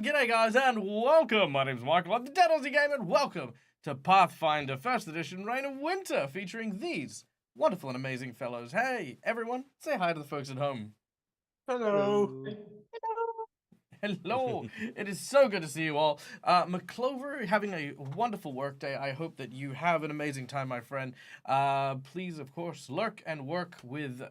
g'day guys, and welcome! My name's Michael, I'm the Dead Aussie Gamer, and welcome to Pathfinder 1st Edition Reign of Winter, featuring these wonderful and amazing fellows. Hey, everyone, say hi to the folks at home. Hello. Hello! It is so good to see you all. McClover, having a wonderful work day. I hope that you have an amazing time, my friend. Please, of course, lurk and work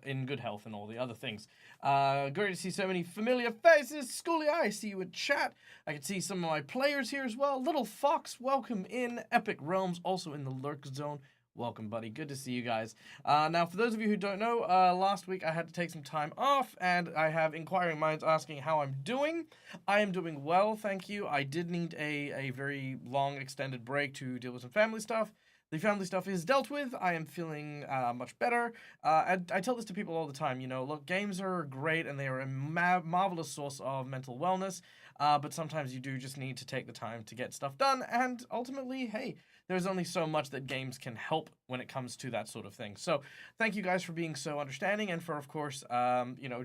in good health and all the other things. Great to see so many familiar faces. Schoolie, I see you in chat. I can see some of my players here as well. Little Fox, welcome in. Epic Realms, also in the lurk zone. Welcome, buddy. Good to see you guys. Now, for those of you who don't know, last week I had to take some time off, and I have inquiring minds asking how I'm doing. I am doing well, thank you. I did need a very long, extended break to deal with some family stuff. The family stuff is dealt with. I am feeling much better. I tell this to people all the time. You know, look, games are great, and they are a marvelous source of mental wellness, but sometimes you do just need to take the time to get stuff done, and ultimately, hey, there's only so much that games can help when it comes to that sort of thing. So thank you guys for being so understanding and for, of course,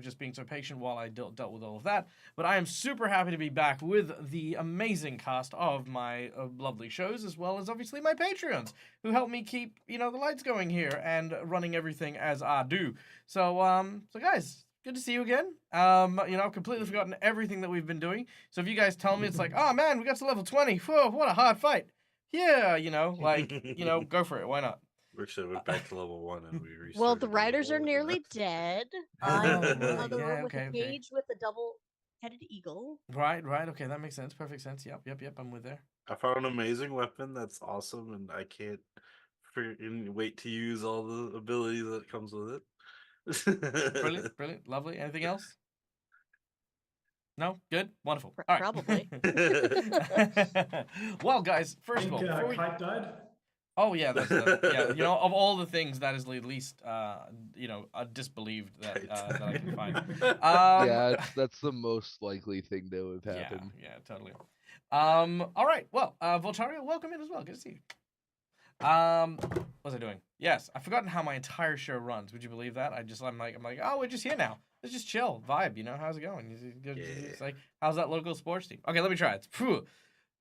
just being so patient while I dealt with all of that. But I am super happy to be back with the amazing cast of my lovely shows, as well as obviously my Patreons, who help me keep, the lights going here and running everything as I do. So guys, good to see you again. I've completely forgotten everything that we've been doing. So if you guys tell me it's like, oh man, we got to level 20. Whoa, what a hard fight. Yeah, go for it. Why not? We should have went back to level 1 and we restarted. Well, the riders are nearly dead. I'm in another room with a cage with a double-headed eagle. Right. Okay, that makes sense. Perfect sense. Yep. I'm with there. I found an amazing weapon that's awesome, and I can't wait to use all the abilities that comes with it. Brilliant. Lovely. Anything else? No? Good? Wonderful. All right. Probably. Well, guys, first of all... Kite died? Oh, yeah, that's of all the things, that is the least, disbelieved that I can find. That's the most likely thing that would have happened. Yeah, totally. All right, well, Voltario, welcome in as well. Good to see you. What was I doing? Yes, I've forgotten how my entire show runs. Would you believe that? I'm like, oh, we're just here now. Let's just chill, vibe, how's it going? It's like, how's that local sports team? Okay, let me try it. Phew.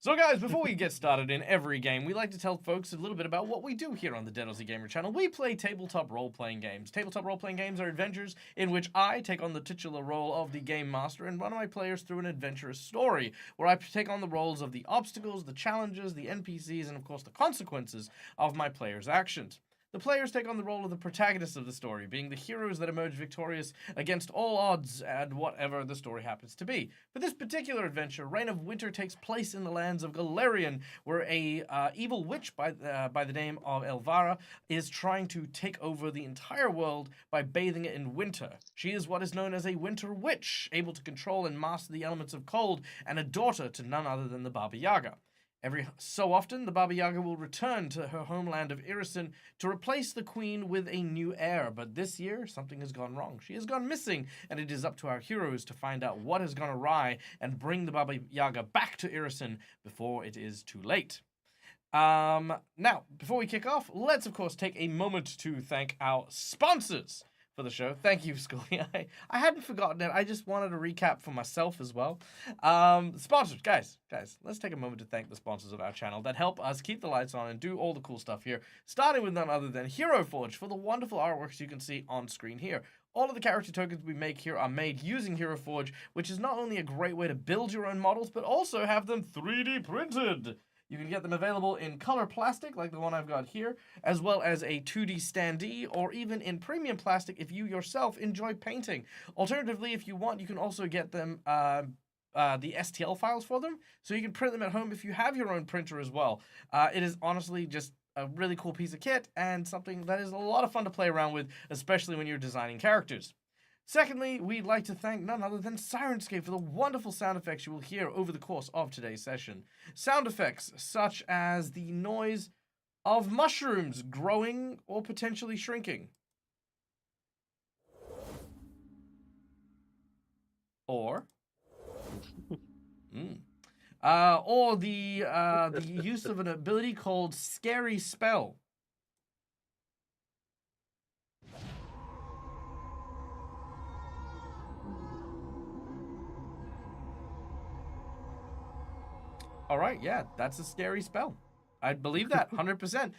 So guys, before we get started in every game, we like to tell folks a little bit about what we do here on the Dead Aussie Gamer channel. We play tabletop role-playing games. Tabletop role-playing games are adventures in which I take on the titular role of the game master and run my players through an adventurous story, where I take on the roles of the obstacles, the challenges, the NPCs, and of course the consequences of my players' actions. The players take on the role of the protagonists of the story, being the heroes that emerge victorious against all odds and whatever the story happens to be. For this particular adventure, Reign of Winter takes place in the lands of Galarian, where a evil witch by the name of Elvira is trying to take over the entire world by bathing it in winter. She is what is known as a winter witch, able to control and master the elements of cold, and a daughter to none other than the Baba Yaga. Every so often, the Baba Yaga will return to her homeland of Irison to replace the queen with a new heir, but this year, something has gone wrong. She has gone missing, and it is up to our heroes to find out what has gone awry and bring the Baba Yaga back to Irison before it is too late. Now, before we kick off, let's of course take a moment to thank our sponsors for the show. Thank you, Schoolie. I hadn't forgotten it. I just wanted to recap for myself as well. Sponsors, guys, let's take a moment to thank the sponsors of our channel that help us keep the lights on and do all the cool stuff here, starting with none other than Hero Forge for the wonderful artworks you can see on screen here. All of the character tokens we make here are made using Hero Forge, which is not only a great way to build your own models, but also have them 3D printed. You can get them available in color plastic, like the one I've got here, as well as a 2D standee, or even in premium plastic if you yourself enjoy painting. Alternatively, if you want, you can also get them the STL files for them, so you can print them at home if you have your own printer as well. It is honestly just a really cool piece of kit, and something that is a lot of fun to play around with, especially when you're designing characters. Secondly, we'd like to thank none other than Sirenscape for the wonderful sound effects you will hear over the course of today's session. Sound effects such as the noise of mushrooms growing or potentially shrinking. Or the use of an ability called Scary Spell. All right, yeah, that's a scary spell. I believe that 100%.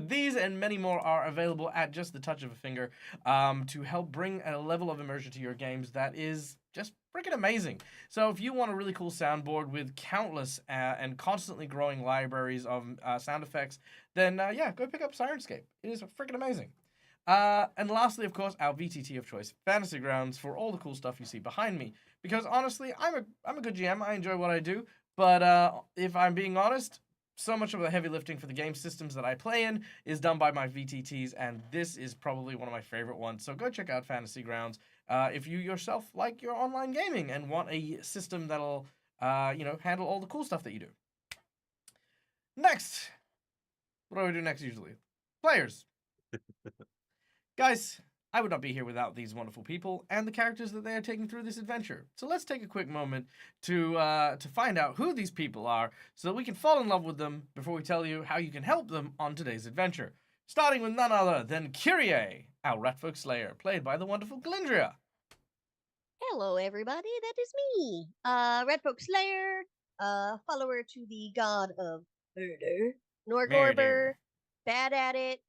These and many more are available at just the touch of a finger to help bring a level of immersion to your games that is just freaking amazing. So, if you want a really cool soundboard with countless and constantly growing libraries of sound effects, then yeah, go pick up Sirenscape. It is freaking amazing. And lastly, of course, our VTT of choice, Fantasy Grounds, for all the cool stuff you see behind me. Because honestly, I'm a good GM. I enjoy what I do. But if I'm being honest, so much of the heavy lifting for the game systems that I play in is done by my VTTs, and this is probably one of my favorite ones. So go check out Fantasy Grounds if you yourself like your online gaming and want a system that'll, handle all the cool stuff that you do. Next, what do we do next usually? Players. Guys, I would not be here without these wonderful people and the characters that they are taking through this adventure. So let's take a quick moment to find out who these people are so that we can fall in love with them before we tell you how you can help them on today's adventure. Starting with none other than Kyrie, our Ratfolk Slayer, played by the wonderful Glindria. Hello, everybody. That is me, Red Folk Slayer, follower to the god of murder, Norgorber, Murder. bad at it.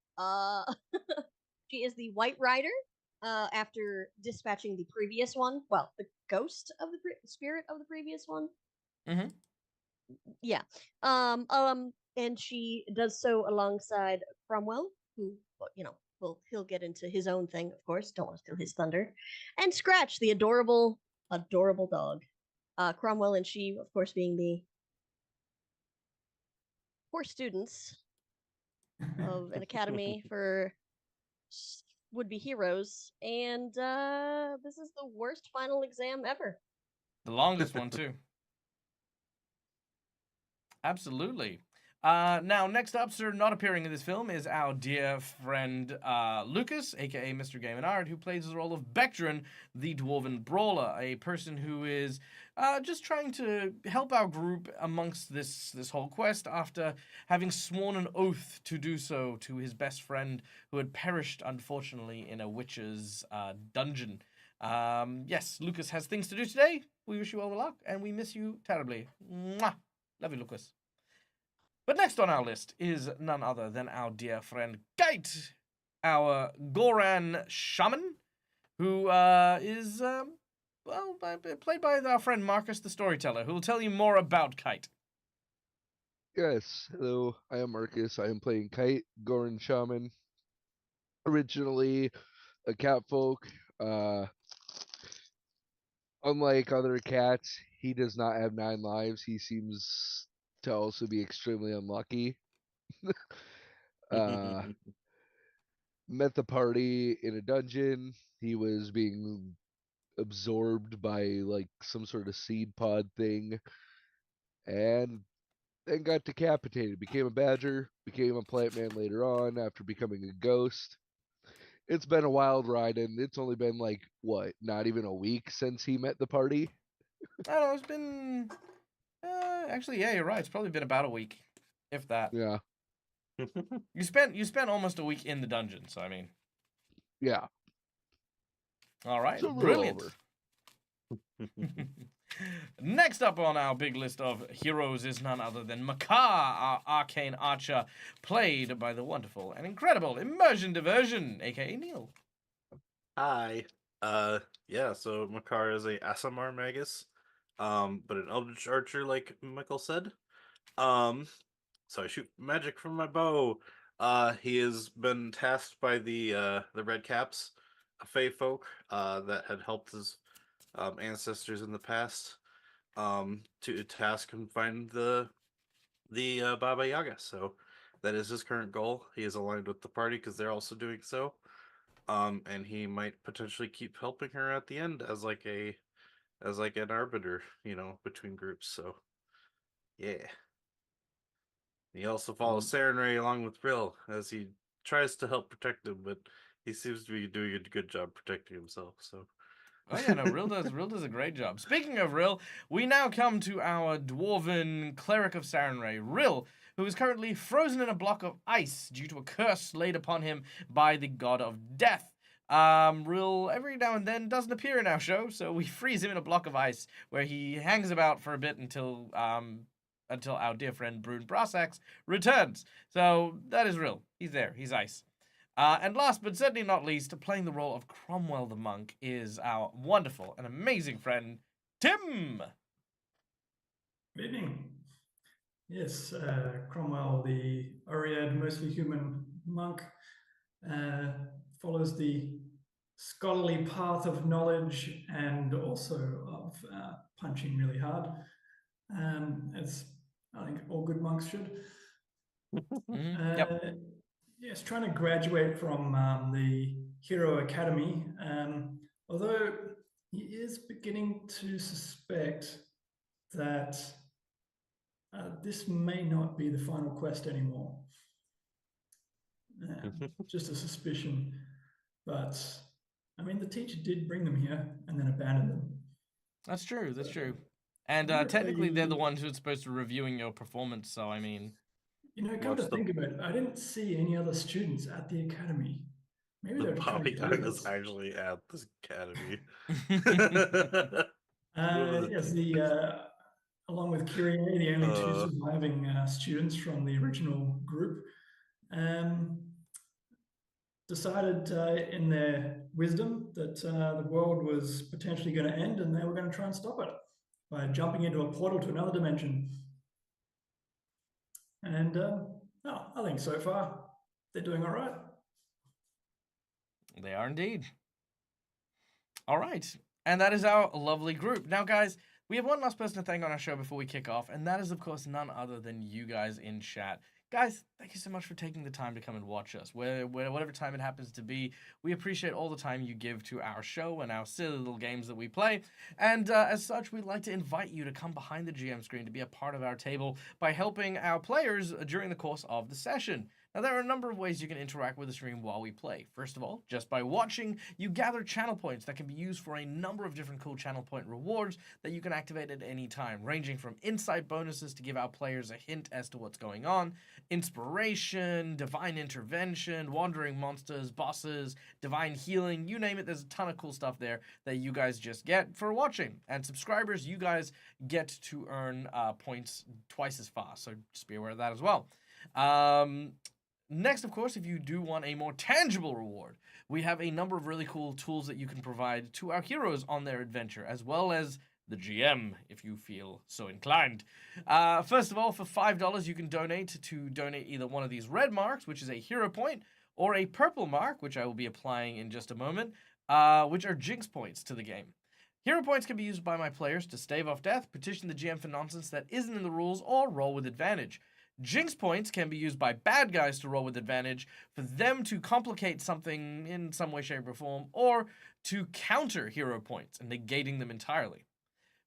She is the White Rider. After dispatching the previous one, well, the ghost of the spirit of the previous one. Mm-hmm. Yeah. And she does so alongside Cromwell, who, he'll get into his own thing, of course. Don't want to steal his thunder. And Scratch, the adorable dog. Cromwell and she, of course, being the poor students of an academy for would-be heroes, and this is the worst final exam ever. The longest one, too. Absolutely. Now, next up, sir, not appearing in this film, is our dear friend Lucas, aka Mr. Game and Art, who plays the role of Bectrin, the Dwarven Brawler, a person who is just trying to help our group amongst this whole quest after having sworn an oath to do so to his best friend who had perished, unfortunately, in a witch's dungeon. Yes, Lucas has things to do today. We wish you all the luck, and we miss you terribly. Mwah! Love you, Lucas. But next on our list is none other than our dear friend Kite, our Goran shaman, who is, played by our friend Marcus the Storyteller, who will tell you more about Kite. Yes, hello, I am Marcus. I am playing Kite, Goran Shaman. Originally a catfolk. Unlike other cats, he does not have 9 lives. He seems to also be extremely unlucky. Met the party in a dungeon. He was being absorbed by like some sort of seed pod thing, and then got decapitated. Became a badger, became a plant man later on after becoming a ghost. It's been a wild ride, and it's only been like what, not even a week since he met the party. I don't know, it's been actually, yeah, you're right. It's probably been about a week, if that. Yeah. You spent almost a week in the dungeon, so I mean. Yeah. All right, So brilliant. Next up on our big list of heroes is none other than Makar, our arcane archer, played by the wonderful and incredible Immersion Diversion, aka Neil. Hi. Yeah, so Makar is a Asimar Magus, but an Eldritch Archer, like Michael said. So I shoot magic from my bow. He has been tasked by the Red Caps, a Fey folk, that had helped his ancestors in the past, to task and find the Baba Yaga. So that is his current goal. He is aligned with the party because they're also doing so. And he might potentially keep helping her at the end as like an arbiter, between groups. So yeah. He also follows Sarenrae along with Rill as he tries to help protect him, but he seems to be doing a good job protecting himself. So, oh yeah, no, Rill does a great job. Speaking of Rill, we now come to our dwarven cleric of Sarenrae, Rill, who is currently frozen in a block of ice due to a curse laid upon him by the god of death. Rill every now and then doesn't appear in our show, so we freeze him in a block of ice where he hangs about for a bit until until our dear friend Brune Brassax returns. So that is real. He's there. He's ice. And last but certainly not least, playing the role of Cromwell the Monk is our wonderful and amazing friend, Tim. Good evening. Yes, Cromwell, the Oread, mostly human monk, follows the scholarly path of knowledge and also of punching really hard, as I think all good monks should. Yep. Yes, trying to graduate from the Hero Academy, although he is beginning to suspect that this may not be the final quest anymore. Just a suspicion, but I mean, the teacher did bring them here and then abandoned them. That's true. That's true. And wonder if technically, they're the they- ones who's supposed to be reviewing your performance. So I mean, You know, come to What's the- think of it, I didn't see any other students at the academy. Maybe The they're trying to bodyguard get is us. actually at this academy. Yes, along with Kyrie, the only two surviving students from the original group, decided in their wisdom that the world was potentially going to end and they were going to try and stop it by jumping into a portal to another dimension. And no, I think so far they're doing all right. They are indeed. All right. And that is our lovely group. Now, guys, we have one last person to thank on our show before we kick off, and that is, of course, none other than you guys in chat. Guys, thank you so much for taking the time to come and watch us. Whatever time it happens to be, we appreciate all the time you give to our show and our silly little games that we play. And as such, we'd like to invite you to come behind the GM screen to be a part of our table by helping our players during the course of the session. Now, there are a number of ways you can interact with the stream while we play. First of all, just by watching, you gather channel points that can be used for a number of different cool channel point rewards that you can activate at any time, ranging from insight bonuses to give our players a hint as to what's going on, inspiration, divine intervention, wandering monsters, bosses, divine healing, you name it, there's a ton of cool stuff there that you guys just get for watching. And subscribers, you guys get to earn points twice as fast, so just be aware of that as well. Next, of course, if you do want a more tangible reward, we have a number of really cool tools that you can provide to our heroes on their adventure, as well as the GM, if you feel so inclined. First of all, for $5, you can donate either one of these red marks, which is a hero point, or a purple mark, which I will be applying in just a moment, which are jinx points to the game. Hero points can be used by my players to stave off death, petition the GM for nonsense that isn't in the rules, or roll with advantage. Jinx points can be used by bad guys to roll with advantage, for them to complicate something in some way, shape, or form, or to counter hero points and negating them entirely.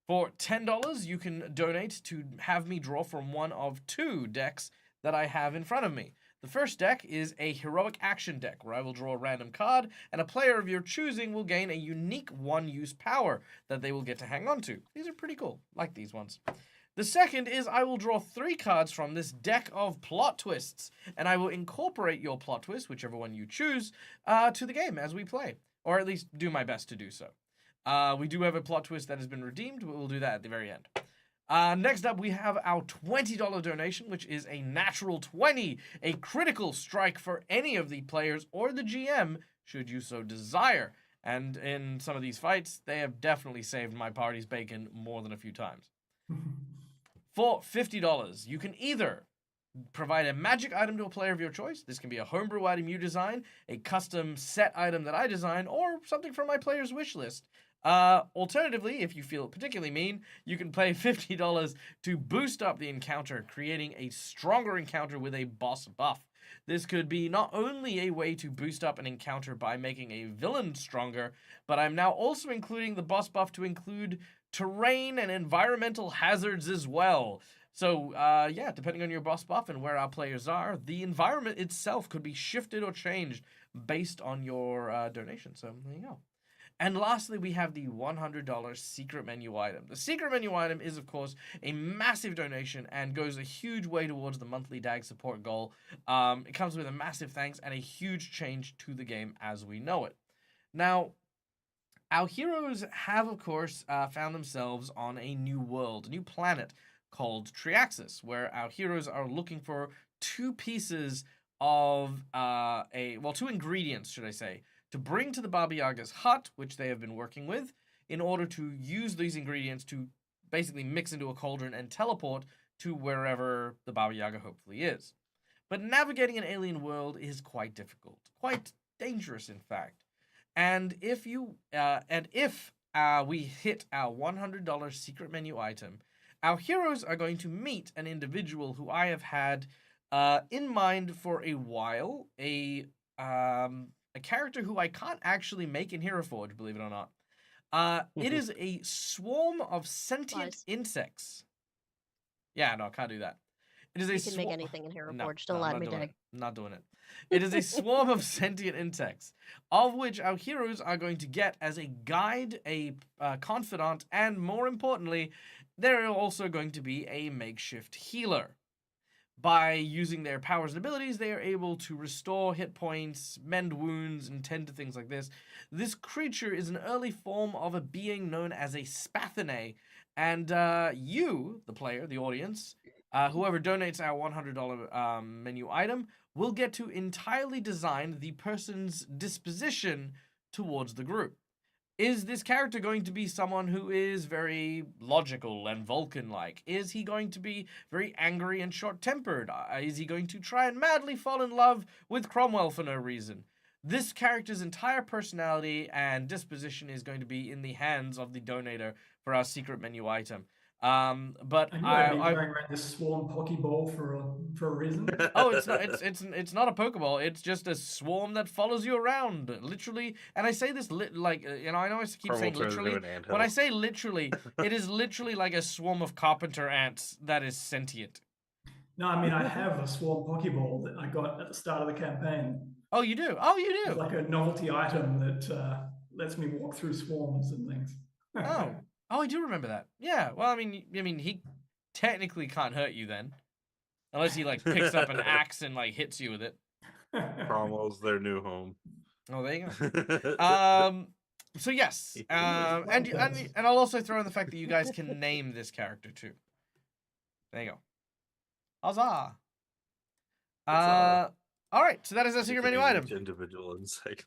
For $10, you can donate to have me draw from one of two decks that I have in front of me. The first deck is a heroic action deck, where I will draw a random card, and a player of your choosing will gain a unique one-use power that they will get to hang on to. These are pretty cool. Like these ones. The second is I will draw 3 cards from this deck of plot twists, and I will incorporate your plot twist, whichever one you choose, to the game as we play, or at least do my best to do so. We do have a plot twist that has been redeemed, but we'll do that at the very end. Next up, we have our $20 donation, which is a natural 20, a critical strike for any of the players or the GM, should you so desire. And in some of these fights, they have definitely saved my party's bacon more than a few times. For $50, you can either provide a magic item to a player of your choice. This can be a homebrew item you design, a custom set item that I design, or something from my player's wish list. Alternatively, if you feel particularly mean, you can pay $50 to boost up the encounter, creating a stronger encounter with a boss buff. This could be not only a way to boost up an encounter by making a villain stronger, but I'm now also including the boss buff to include terrain and environmental hazards as well. So, yeah, depending on your boss buff and where our players are, the environment itself could be shifted or changed based on your donation. So, there you go. And lastly, we have the $100 secret menu item. The secret menu item is, of course, a massive donation and goes a huge way towards the monthly DAG support goal. It comes with a massive thanks and a huge change to the game as we know it. Now, our heroes have, of course, found themselves on a new world, a new planet, called Triaxis, where our heroes are looking for two pieces of two ingredients, should I say, to bring to the Baba Yaga's hut, which they have been working with, in order to use these ingredients to basically mix into a cauldron and teleport to wherever the Baba Yaga hopefully is. But navigating an alien world is quite difficult, quite dangerous, in fact. And if we hit our $100 secret menu item, our heroes are going to meet an individual who I have had in mind for a while, a character who I can't actually make in Hero Forge, believe it or not. It is a swarm of sentient Lies. insects. Yeah, no, I can't do that. It is a You can make swarm. anything in Hero No, Forge. Don't no, lie I'm to me, not doing Dag. it. I'm not doing it. It is a swarm of sentient insects, of which our heroes are going to get as a guide, a confidant, and more importantly, they're also going to be a makeshift healer. By using their powers and abilities, they are able to restore hit points, mend wounds, and tend to things like this. This creature is an early form of a being known as a Spathinae, and you, the player, the audience, whoever donates our $100 menu item, will get to entirely design the person's disposition towards the group. Is this character going to be someone who is very logical and Vulcan-like? Is he going to be very angry and short-tempered? Is he going to try and madly fall in love with Cromwell for no reason? This character's entire personality and disposition is going to be in the hands of the donator for our secret menu item. But I knew I'd be carrying around this swarm Pokeball for a reason. Oh, it's not. It's not a Pokeball. It's just a swarm that follows you around, literally. And I say this I know I keep saying literally. When I say literally, it is literally like a swarm of carpenter ants that is sentient. No, I mean I have a swarm Pokeball that I got at the start of the campaign. Oh, you do. Oh, you It's do. like a novelty item that lets me walk through swarms and things. Oh, I do remember that. Yeah. Well, I mean, he technically can't hurt you then, unless he like picks up an axe and like hits you with it. Cromwell's their new home. Oh, there you go. So yes, and I'll also throw in the fact that you guys can name this character too. There you go. Huzzah! All right, so that is our secret menu item. Individual insect.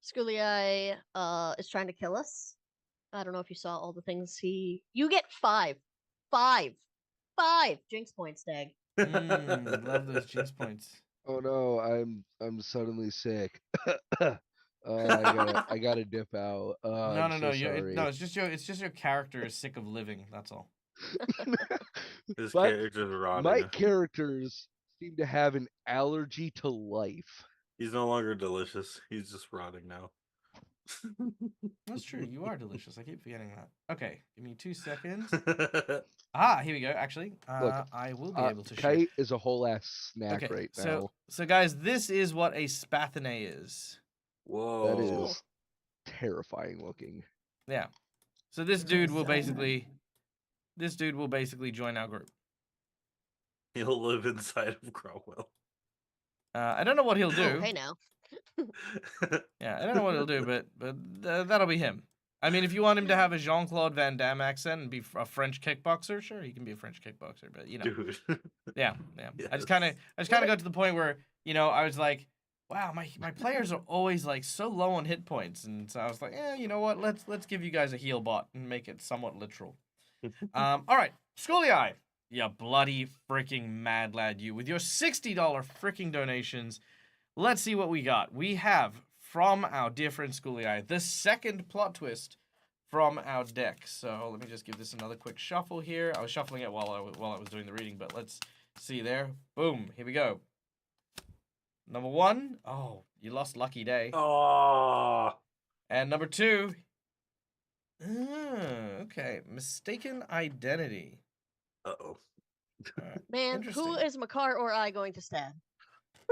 Schoolie is trying to kill us. I don't know if you saw all the things you get 5 jinx points, Dag. Love those jinx points. Oh no, I'm suddenly sick. I gotta dip out. No, sorry. it's just your character is sick of living. That's all. His But character's rotting. my characters seem to have an allergy to life. He's no longer delicious. He's just rotting now. That's true. You are delicious. I keep forgetting that. Okay, give me 2 seconds. Here we go. Actually, Look, I will be able to Kite is a whole ass snack right now. So guys, this is what a Spathinae is. Whoa. That is terrifying looking. Yeah. So this dude will basically join our group. He'll live inside of Cromwell. I don't know what he'll do. Oh, hey now. Yeah, I don't know what he'll do, but that'll be him. I mean, if you want him to have a Jean-Claude Van Damme accent and be a French kickboxer, sure, he can be a French kickboxer. But you know, Dude. yeah. Yes. I just kind of got to the point where I was like, wow, my players are always like so low on hit points, and so I was like, you know what? Let's give you guys a heal bot and make it somewhat literal. All right, Schoolie, you bloody freaking mad lad, you with your $60 freaking donations. Let's see what we got. We have from our dear friend Schoolie the second plot twist from our deck. So let me just give this another quick shuffle here. I was shuffling it while I was doing the reading, but let's see there. Boom, here we go. Number 1, oh, you lost Lucky Day. Oh. And number 2, okay, Mistaken Identity. Uh-oh. Man, who is Makar or I going to stab?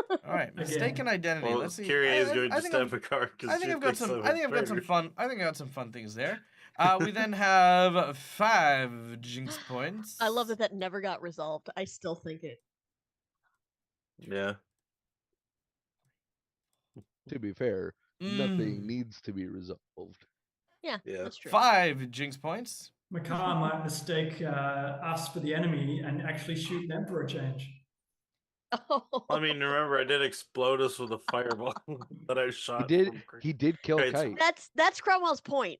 All right, Mistaken Identity. Well, Let's see. Kyrie is going to stab Makar because I think I've got some fun. I think I got some fun things there. We then have 5 jinx points. I love that never got resolved. I still think it. Yeah. To be fair, nothing needs to be resolved. Yeah, Yeah. that's true. 5 jinx points. Makar might mistake us for the enemy and actually shoot them for a change. I mean, remember, I did explode us with a fireball that I He shot. did. from Cra- He did kill Kites. Kite. That's Cromwell's point.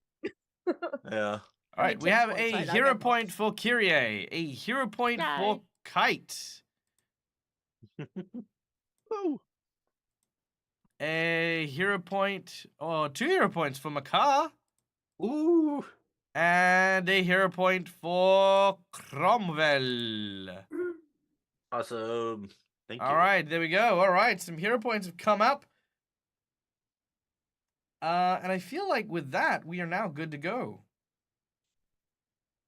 Yeah. All right, we 10 have points, a right, I hero got point both. for Kyrie, a hero point for Yay. Kite, Woo! a hero point, or 2 hero points for Makar, Ooh. and a hero point for Cromwell. Awesome. Thank you. All right, there we go. All right, some hero points have come up. And I feel like with that, we are now good to go.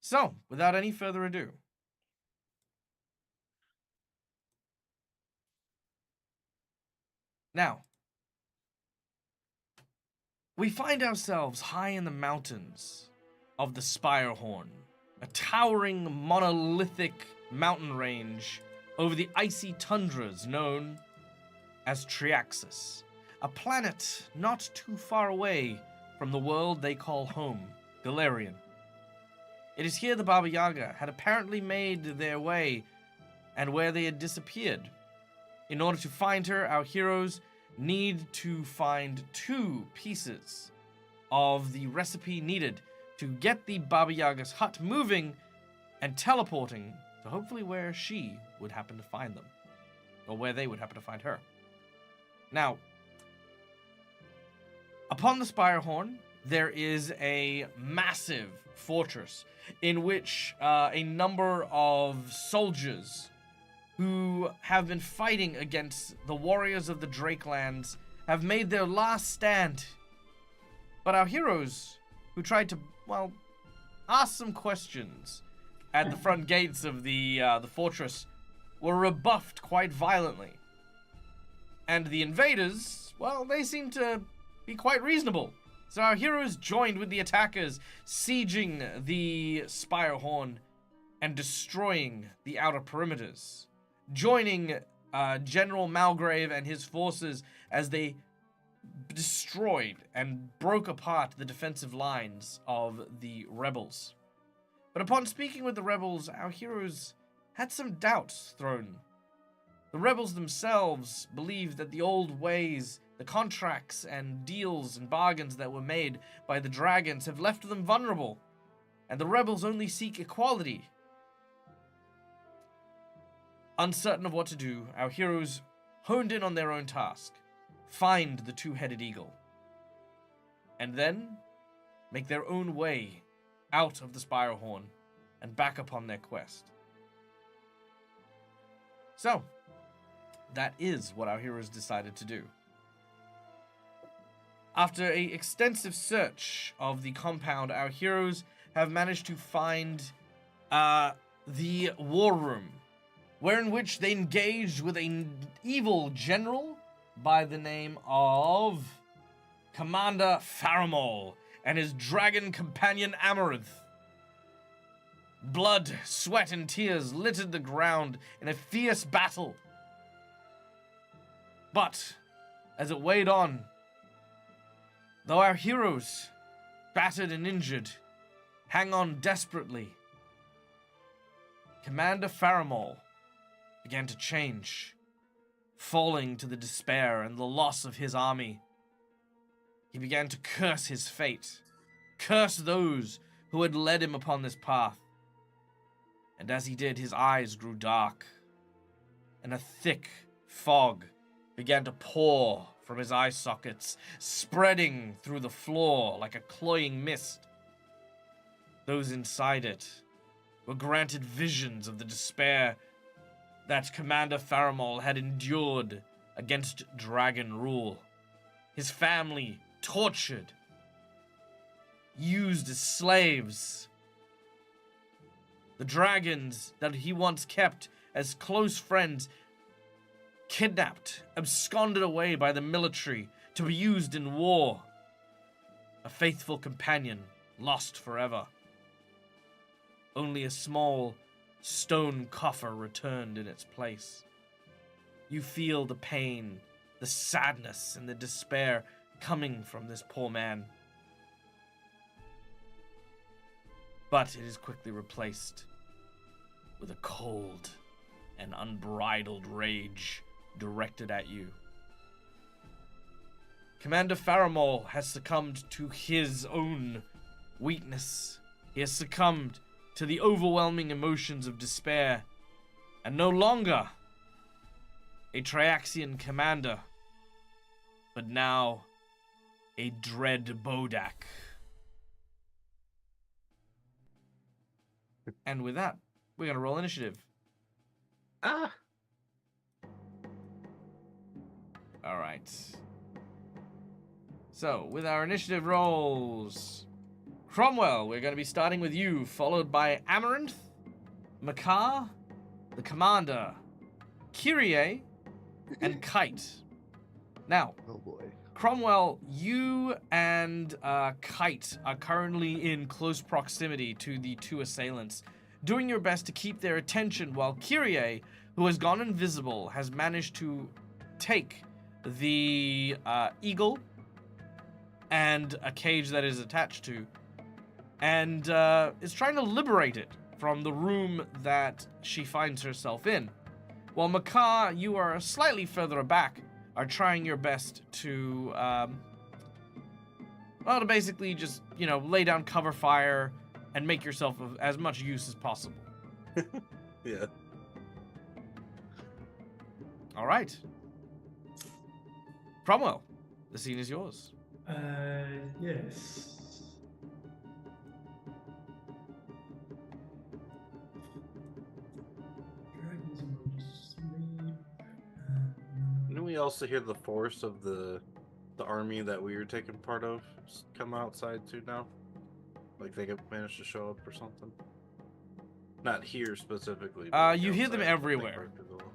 So, without any further ado, now, we find ourselves high in the mountains of the Spirehorn, a towering monolithic mountain range over the icy tundras known as Triaxis, a planet not too far away from the world they call home, Galarian. It is here the Baba Yaga had apparently made their way and where they had disappeared. In order to find her, our heroes need to find 2 pieces of the recipe needed to get the Baba Yaga's hut moving and teleporting to hopefully where she would happen to find them, or where they would happen to find her. Now, upon the Spirehorn, there is a massive fortress in which a number of soldiers who have been fighting against the warriors of the Drakelands have made their last stand. But our heroes, who tried to, well, ask some questions at the front gates of the fortress, were rebuffed quite violently. And the invaders, well, they seem to be quite reasonable. So our heroes joined with the attackers, sieging the Spirehorn and destroying the outer perimeters, joining General Malgrave and his forces as they destroyed and broke apart the defensive lines of the rebels. But upon speaking with the rebels, our heroes had some doubts thrown. The rebels themselves believed that the old ways, the contracts and deals and bargains that were made by the dragons have left them vulnerable, and the rebels only seek equality. Uncertain of what to do, our heroes honed in on their own task: find the 2-headed eagle, and then make their own way out of the Spirehorn and back upon their quest. So, that is what our heroes decided to do. After an extensive search of the compound, our heroes have managed to find the war room, wherein which they engaged with an evil general by the name of Commander Faramol and his dragon companion Amaranth. Blood, sweat, and tears littered the ground in a fierce battle. But, as it weighed on, though our heroes, battered and injured, hang on desperately, Commander Faramol began to change, falling to the despair and the loss of his army. He began to curse his fate, curse those who had led him upon this path. And as he did, his eyes grew dark, and a thick fog began to pour from his eye sockets, spreading through the floor like a cloying mist. Those inside it were granted visions of the despair that Commander Faramol had endured against dragon rule. His family tortured, used as slaves. The dragons that he once kept as close friends kidnapped, absconded away by the military to be used in war. A faithful companion lost forever. Only a small stone coffer returned in its place. You feel the pain, the sadness, and the despair coming from this poor man. But it is quickly replaced with a cold and unbridled rage directed at you. Commander Faramol has succumbed to his own weakness. He has succumbed to the overwhelming emotions of despair, and no longer a Triaxian commander, but now a dread Bodak. And with that, we're gonna roll initiative. Ah. All right. So, with our initiative rolls, Cromwell, we're going to be starting with you, followed by Amaranth, Makar, the Commander, Kyrie, and Kite. Now, Oh boy. Cromwell, you and Kite are currently in close proximity to the two assailants, doing your best to keep their attention, while Kyrie, who has gone invisible, has managed to take the eagle and a cage that is attached to, and is trying to liberate it from the room that she finds herself in. While Makar, you are slightly further back, are trying your best to, to basically just, lay down cover fire and make yourself of as much use as possible. Yeah. All right. Cromwell, the scene is yours. Yes. Dragons in sleep. Didn't we also hear the force of the army that we were taking part of come outside too now? Like they managed to show up or something? Not here specifically. But You hear them outside, I think, everywhere. right, as well.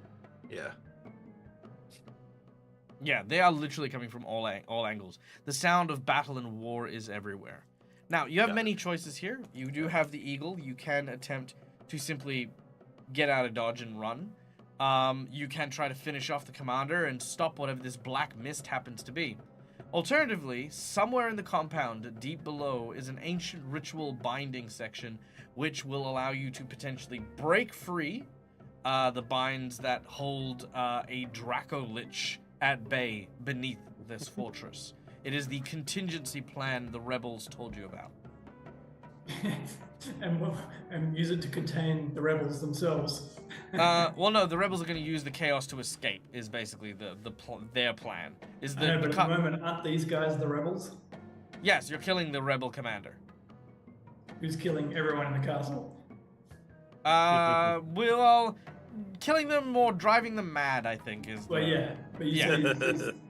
Yeah. Yeah, they are literally coming from all angles. The sound of battle and war is everywhere. Now, you have Got many choices here. You do have the eagle. You can attempt to simply get out of dodge and run. You can try to finish off the commander and stop whatever this black mist happens to be. Alternatively, somewhere in the compound, deep below, is an ancient ritual binding section, which will allow you to potentially break free the binds that hold a Draco-Lich at bay beneath this fortress. It is the contingency plan the rebels told you about. and use it to contain the rebels themselves. Well, no, the rebels are going to use the chaos to escape. Is basically their plan. Is I know, the but at the moment, aren't these guys the rebels? Yes, you're killing the rebel commander. Who's killing everyone in the castle? Well, killing them or driving them mad, I think, is. Well, yeah, but you Yeah. see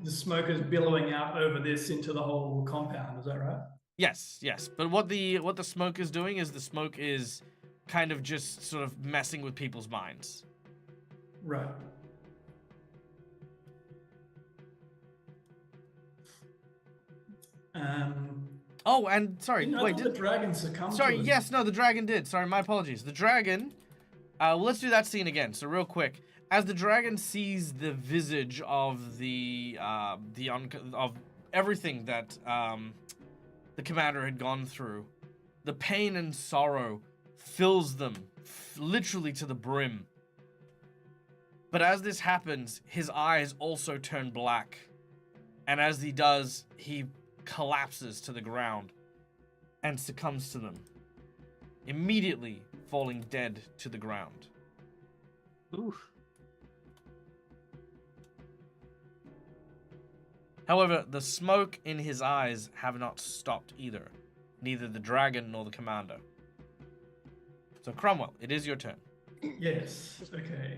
the smoke is billowing out over this into the whole compound. Is that right? Yes. But what the smoke is doing is the smoke is kind of just sort of messing with people's minds. Right. Oh, and sorry, wait. the dragon succumbed Sorry, to it? yes, no, the dragon did. Sorry, my apologies. The dragon. Let's do that scene again. So real quick, as the dragon sees the visage of of everything that the commander had gone through, the pain and sorrow fills them literally to the brim. But as this happens, his eyes also turn black, and as he does, he collapses to the ground and succumbs to them, immediately falling dead to the ground. Oof. However, the smoke in his eyes have not stopped either, neither the dragon nor the commander. So Cromwell, it is your turn. Yes. Okay.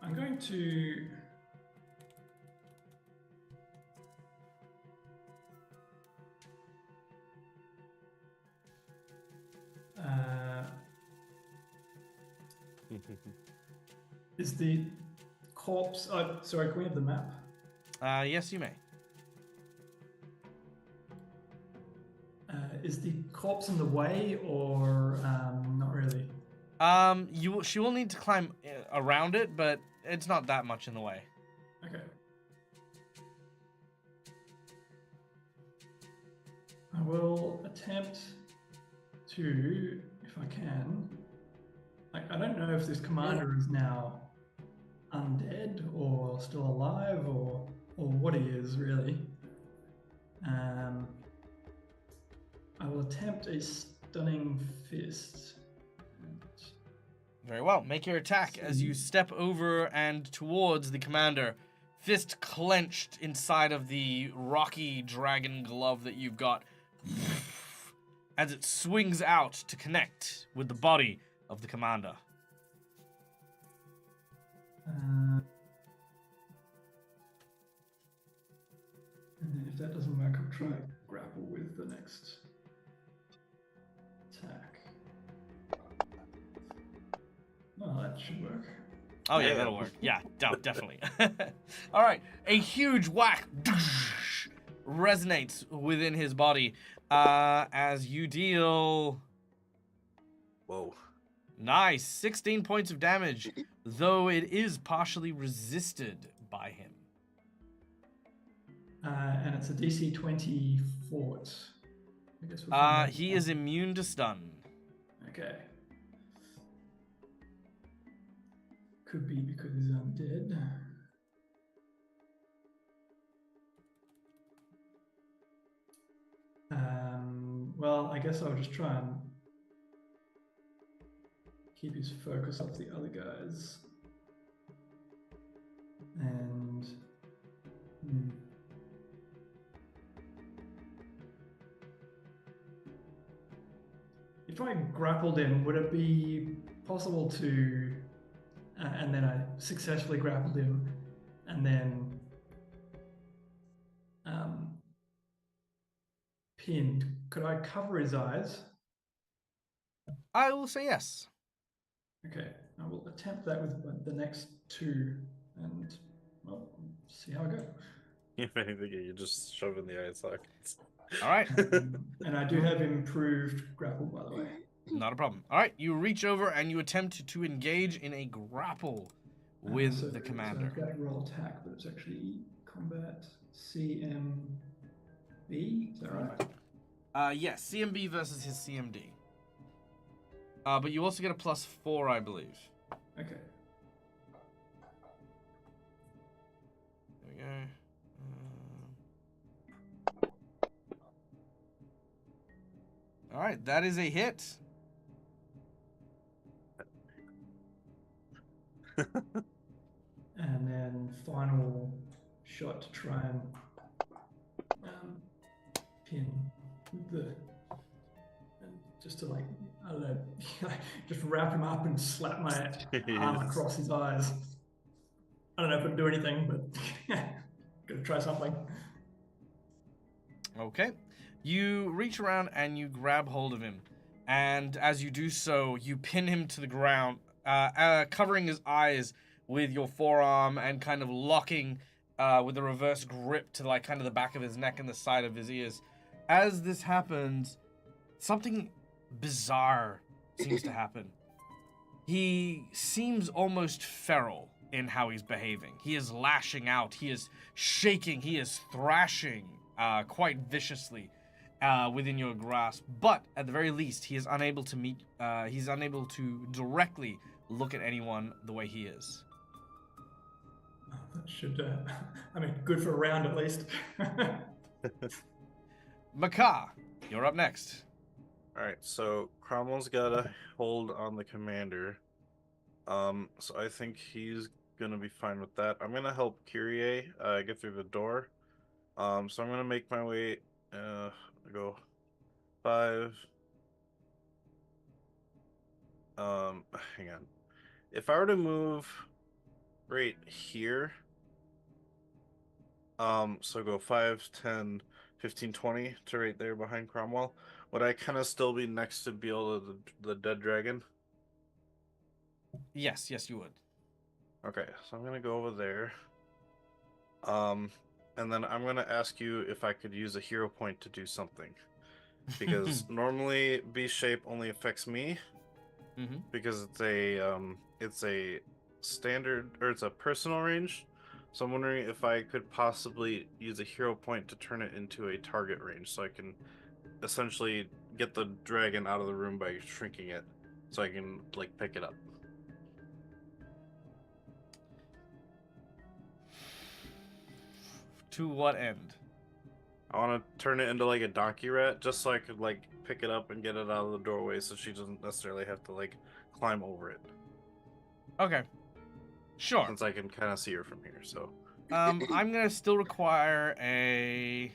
I'm going to. Is the corpse? Oh, sorry, can we have the map? Yes, you may. Is the corpse in the way, or not really? She will need to climb around it, but it's not that much in the way. Okay. I will attempt to, if I can. Like, I don't know if this commander is now undead or still alive or what he is really. I will attempt a stunning fist. Very well. Make your attack as you step over and towards the commander, fist clenched inside of the rocky dragon glove that you've got, as it swings out to connect with the body of the commander. And then if that doesn't work, I'll try and grapple with the next attack. Well, that should work. Oh yeah, Yeah. that'll work. Yeah, definitely. All right, a huge whack resonates within his body as you deal Whoa. nice 16 points of damage, though it is partially resisted by him. And it's a DC 20 fort. I guess we'll find out He now. is immune to stun. Okay. Could be because he's undead. Well, I guess I'll just try and keep his focus off the other guys. And if I grappled him, would it be possible to, and then I successfully grappled him, and then pinned, could I cover his eyes? I will say yes. Okay, I will attempt that with the next two, and well, see how I go. If anything, you're just shoving the eye sockets. All right, And I do have improved grapple, by the way. not a problem. All right, you reach over and you attempt to engage in a grapple with So the commander. I've got roll attack, but it's actually combat CMB. Is that right? Yes, CMB versus his CMD. But you also get a +4, I believe. Okay. There we go. All right, that is a hit. And then final shot to try and pin with the, and just to like, I don't know, just wrap him up and slap my arm Jeez. across his eyes. I don't know if it'll do anything, but gotta try something. Okay. You reach around and you grab hold of him. And as you do so, you pin him to the ground, covering his eyes with your forearm and kind of locking with a reverse grip to like kind of the back of his neck and the side of his ears. As this happens, something bizarre seems to happen. He seems almost feral in how he's behaving. He is lashing out. He is shaking. He is thrashing quite viciously within your grasp. But at the very least, he is unable to meet. He's unable to directly look at anyone the way he is. Oh, that should, I mean, good for a round at least. Makar, you're up next. Alright, so Cromwell's got a hold on the commander. So I think he's gonna be fine with that. I'm gonna help Kyrie get through the door. So I'm gonna make my way, go 5. Hang on. If I were to move right here, so go 5, 10, 15, 20 to right there behind Cromwell, would I kind of still be next to Beal the dead dragon? Yes, you would. Okay, so I'm gonna go over there. And then I'm gonna ask you if I could use a hero point to do something. Because normally B shape only affects me. Mm-hmm. because it's a standard, or it's a personal range. So I'm wondering if I could possibly use a hero point to turn it into a target range, so I can essentially get the dragon out of the room by shrinking it, so I can like pick it up. To what end? I want to turn it into like a donkey rat, just so I could like pick it up and get it out of the doorway, so she doesn't necessarily have to like climb over it, Okay. Sure. since I can kind of see her from here. So I'm gonna still require a.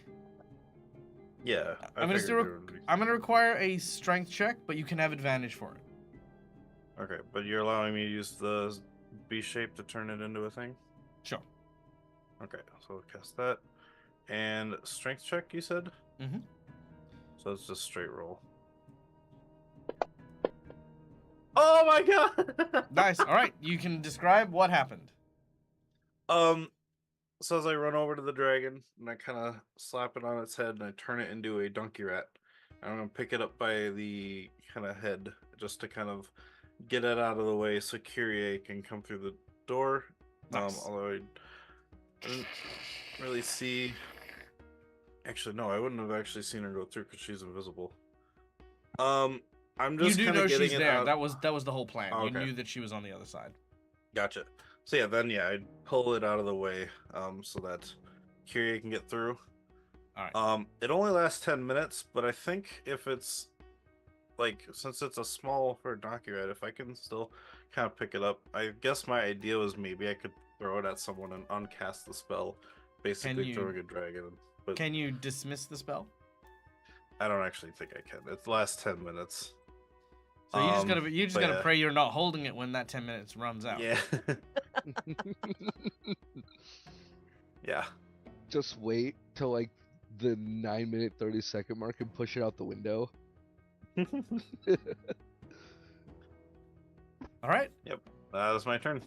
yeah, I'm gonna figured there would be- I'm gonna require a strength check, but you can have advantage for it. Okay, but you're allowing me to use the B shape to turn it into a thing. Sure. Okay, so we'll cast that. And strength check, you said? Mhm. So it's just straight roll. Oh my god! Nice. All right. You can describe what happened. So as I run over to the dragon, and I kind of slap it on its head, and I turn it into a donkey rat. I'm gonna pick it up by the kind of head, just to kind of get it out of the way so Kyrie can come through the door. Nice. Although I didn't really see. Actually, no, I wouldn't have actually seen her go through because she's invisible. I'm You just do kind know of getting she's it there. out. That was the whole plan. Oh, You okay. knew that she was on the other side. Gotcha. So yeah, then I'd pull it out of the way, so that Kyrie can get through. All right. It only lasts 10 minutes, but I think if it's like, since it's a small for a donkey rat, if I can still kind of pick it up, I guess my idea was maybe I could throw it at someone and uncast the spell, basically you- throwing a dragon. But Can you dismiss the spell? I don't actually think I can. It lasts 10 minutes. So you just gotta but yeah. pray you're not holding it when that 10 minutes runs out. Yeah. Yeah. Just wait till like the 9-minute 30-second mark and push it out the window. All right. That was my turn.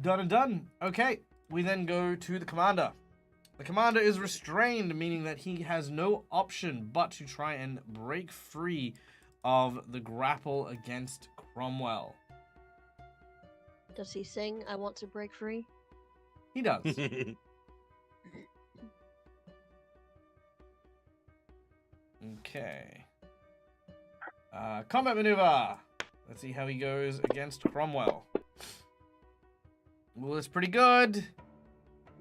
Done and done. Okay. We then go to the commander. The commander is restrained, meaning that he has no option but to try and break free of the grapple against Cromwell. Does he sing, I want to break free? He does. Okay. Combat maneuver. Let's see how he goes against Cromwell. Well, it's pretty good.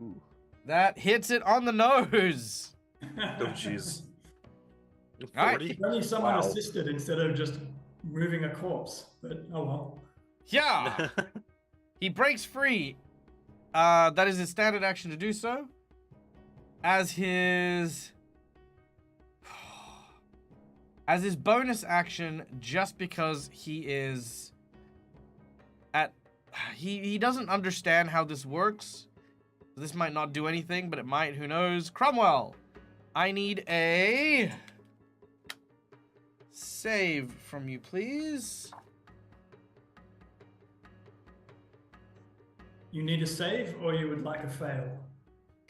Ooh. That hits it on the nose. Oh, jeez. All right. 40? Only someone Wow. assisted instead of just moving a corpse. But oh well. Yeah. He breaks free. That is his standard action to do so. As his bonus action, just because he is he doesn't understand how this works. This might not do anything, but it might, who knows. Cromwell, I need a save from you, please. You need a save, or you would like a fail?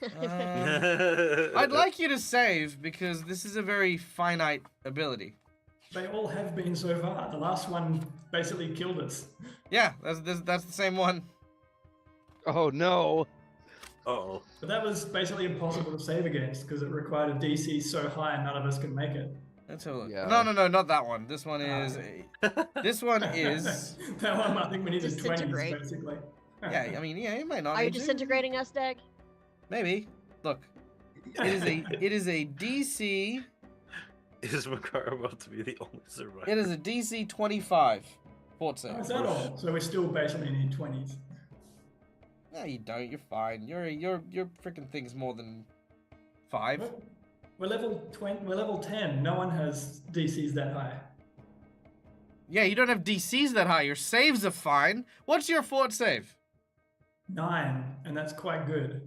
I'd like you to save, because this is a very finite ability. They all have been so far. The last one basically killed us. Yeah, that's the same one. Oh no! Uh-oh. But that was basically impossible to save against because it required a DC so high none of us could make it. Let's have a look. Yeah. No, not that one. This one is this one is That one, I think we needed 20s, Disintegrate. basically. yeah, I mean, yeah, it might not Are you need to. disintegrating us, Dag? Maybe. Look. It is a DC Is Makar about to be the only survivor? it is a DC 25 fort save. Oh, is that all? So we still basically need 20s. No, you don't. You're fine. Your freaking thing's more than 5. We're level 20. We're level 10. No one has DCs that high. Yeah, you don't have DCs that high. Your saves are fine. What's your fort save? 9, and that's quite good.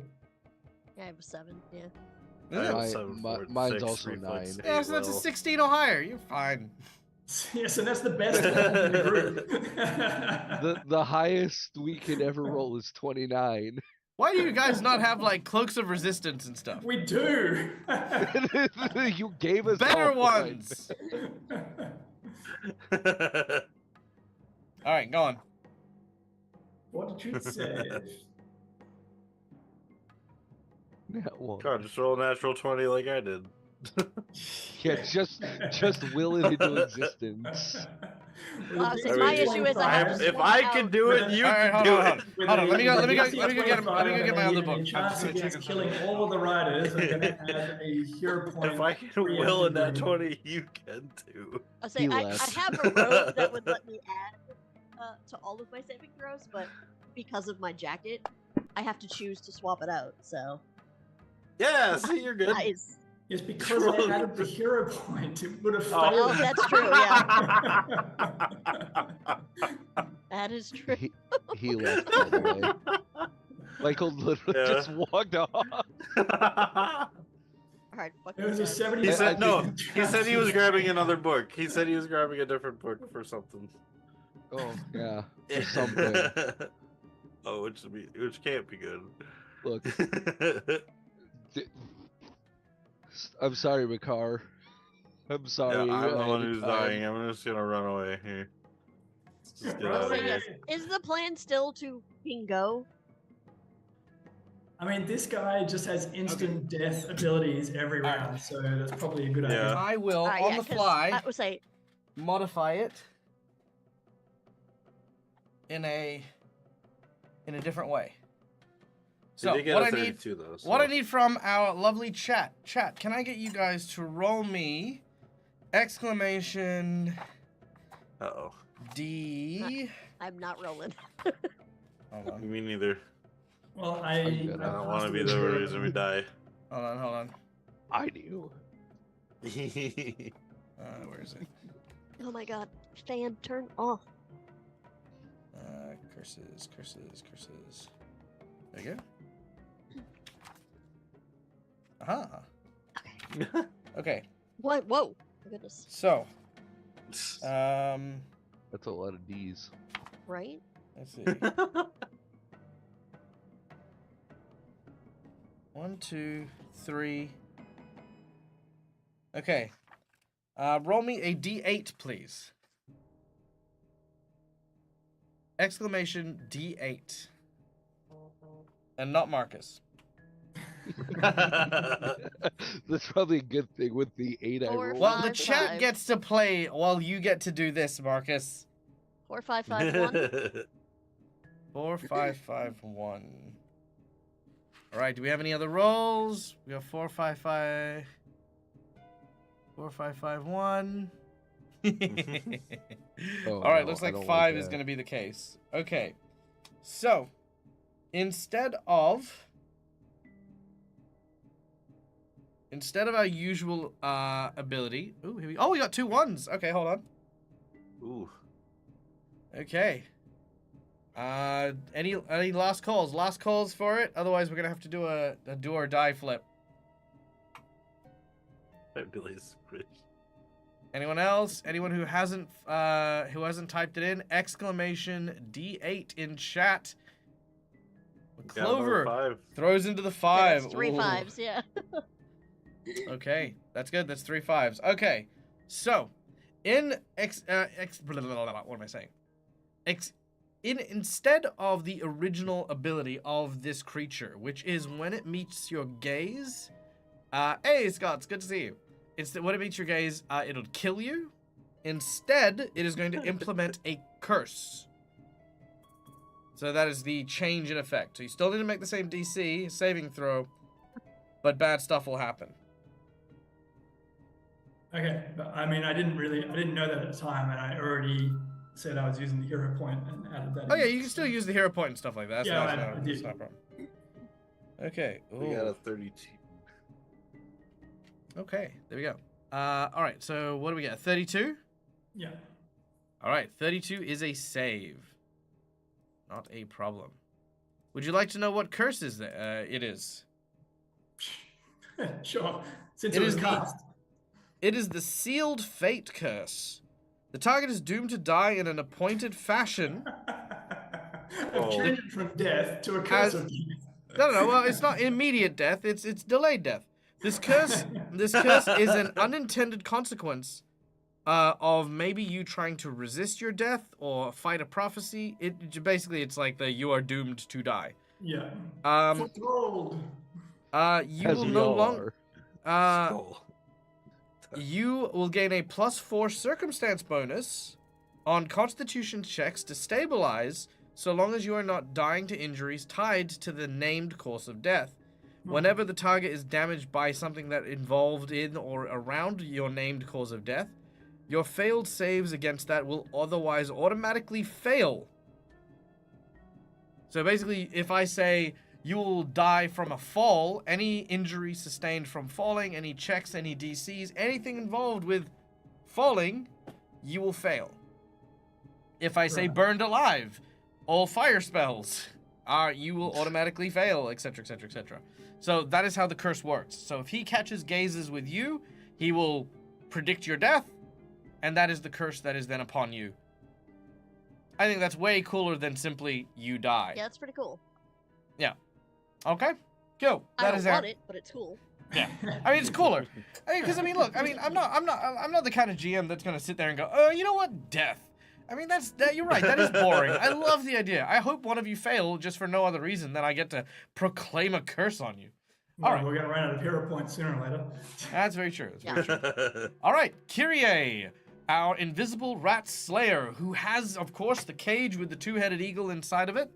Yeah, I have a 7. Yeah. I Is have it? My- 7, my- 4, mine's 6, also reflex, 9. Yeah, 8 so that's a will. 16 or higher. You're fine. Yeah, so that's the best level in the group. The highest we could ever roll is 29. Why do you guys not have like cloaks of resistance and stuff? We do. You gave us Better all one. ones. All right, go on. Fortitude save. That one. God, just roll a natural 20 like I did. Yeah, just will it into existence. See, I my mean, issue is I have to if swap I out. can do it, you All right, can hold do on, it. hold on. Hold on, let me go get my other book. I'm just Chance gonna check against if killing I'm- all of the riders, I'm going to add a hero point. If I can will a preemptively. nat 20, you can too. I'll say He I left. have a robe that would let me add to all of my saving throws, but because of my jacket, I have to choose to swap it out. So Yeah, see, you're good. nice. Yes, because I added the hero point, it would have Oh. failed. Oh, that's true. Yeah, that is true. He left, by the way. Michael literally Yeah. just walked off. All right, fuck It was a this, guys. 70. He I said no. think- He said he was grabbing another book. He said he was grabbing a different book for something. Oh, yeah. For something. Oh, which can't be good. Look, d- I'm sorry, Makar. I'm sorry. Yeah, I'm the ahead one of who's time. dying. I'm just gonna run away here. Let's just get Run out So of away. here. yes, is the plan still to go? I mean, this guy just has instant death abilities every All right. round, so that's probably a good Yeah. idea. I will on Yeah, the 'cause fly I would say modify it in a different way. He So did get what a I need 32 though. what I so- need from our lovely chat. Chat, can I get you guys to roll me exclamation Uh-oh. D? I'm not rolling. Hold on. Me neither. Well, I'm good. I don't passed want to be it the as well. reason we die. Hold on. I knew. Where is it? Oh my god, fan turn off. Curses. There you go. Aha. Okay. What? Whoa! My goodness. So, That's a lot of D's. Right? let's see. 1, 2, 3. Okay. Roll me a D8, please. Exclamation D8. And not Marcus. That's probably a good thing with the 8 I Four, rolled. Well, the 5, chat 5. gets to play while you get to do this, Marcus. 4, 5, 5, 1. 4, 5, 5, 1. All right. Do we have any other rolls? We have 4, 5, 5. 4, 5, 5, 1. Oh, All right. no, Looks I like don't 5 like is that. going to be the case. Okay. So, instead of our usual ability. Ooh, here we. Oh, we got 2 1s. Okay, hold on. Ooh. Okay. Any last calls? Last calls for it. Otherwise, we're gonna have to do a do or die flip. That Billy's rich. Anyone else? Anyone who hasn't typed it in? Exclamation D8 in chat. Got another Clover 5. throws into the Okay, 5. that's 3 Ooh. 5s, yeah. Okay, that's good. That's 3 5s. Okay, so in what am I saying? Instead of the original ability of this creature, which is when it meets your gaze. Hey Scott, it's good to see you. When it meets your gaze, it'll kill you. Instead, it is going to implement a curse. So that is the change in effect. So you still need to make the same DC saving throw, but bad stuff will happen. Okay, but I mean, I didn't know that at the time, and I already said I was using the hero point and added that. Oh in. yeah, you can still use the hero point and stuff like that. Yeah, That's I not a did. problem. Okay. We got Ooh. a 32. Okay, there we go. All right, so what do we get? 32? Yeah. All right, 32 is a save. Not a problem. Would you like to know what curse is it is? Sure. Since It it was is the- cast. It is the Sealed Fate curse. The target is doomed to die in an appointed fashion. I've changed it from death to a curse As- of death. No. Well, it's not immediate death. It's delayed death. This curse is an unintended consequence of maybe you trying to resist your death or fight a prophecy. Basically it's like the you are doomed to die. Yeah. Um, Foothold. you As will we no all longer. are. Skull. You will gain a +4 circumstance bonus on Constitution checks to stabilize, so long as you are not dying to injuries tied to the named course of death. Whenever the target is damaged by something that involved in or around your named cause of death, your failed saves against that will otherwise automatically fail. So basically, if I say you will die from a fall, any injury sustained from falling, any checks, any DCs, anything involved with falling, you will fail. If I say Right. burned alive, all fire spells, you will automatically fail, etc., etc., etc. So that is how the curse works. So if he catches gazes with you, he will predict your death, and that is the curse that is then upon you. I think that's way cooler than simply you die. Yeah, that's pretty cool. Okay, cool. I don't want it, but it's cool. Yeah, I mean it's cooler. Because I mean, look, I mean, I'm not the kind of GM that's gonna sit there and go, oh, you know what, death. I mean, you're right. That is boring. I love the idea. I hope one of you fail just for no other reason than I get to proclaim a curse on you. Well, All right. we're gonna run out of hero points sooner or later. That's very true. That's very true. All right, Kyrie, our invisible rat slayer, who has, of course, the cage with the two-headed eagle inside of it.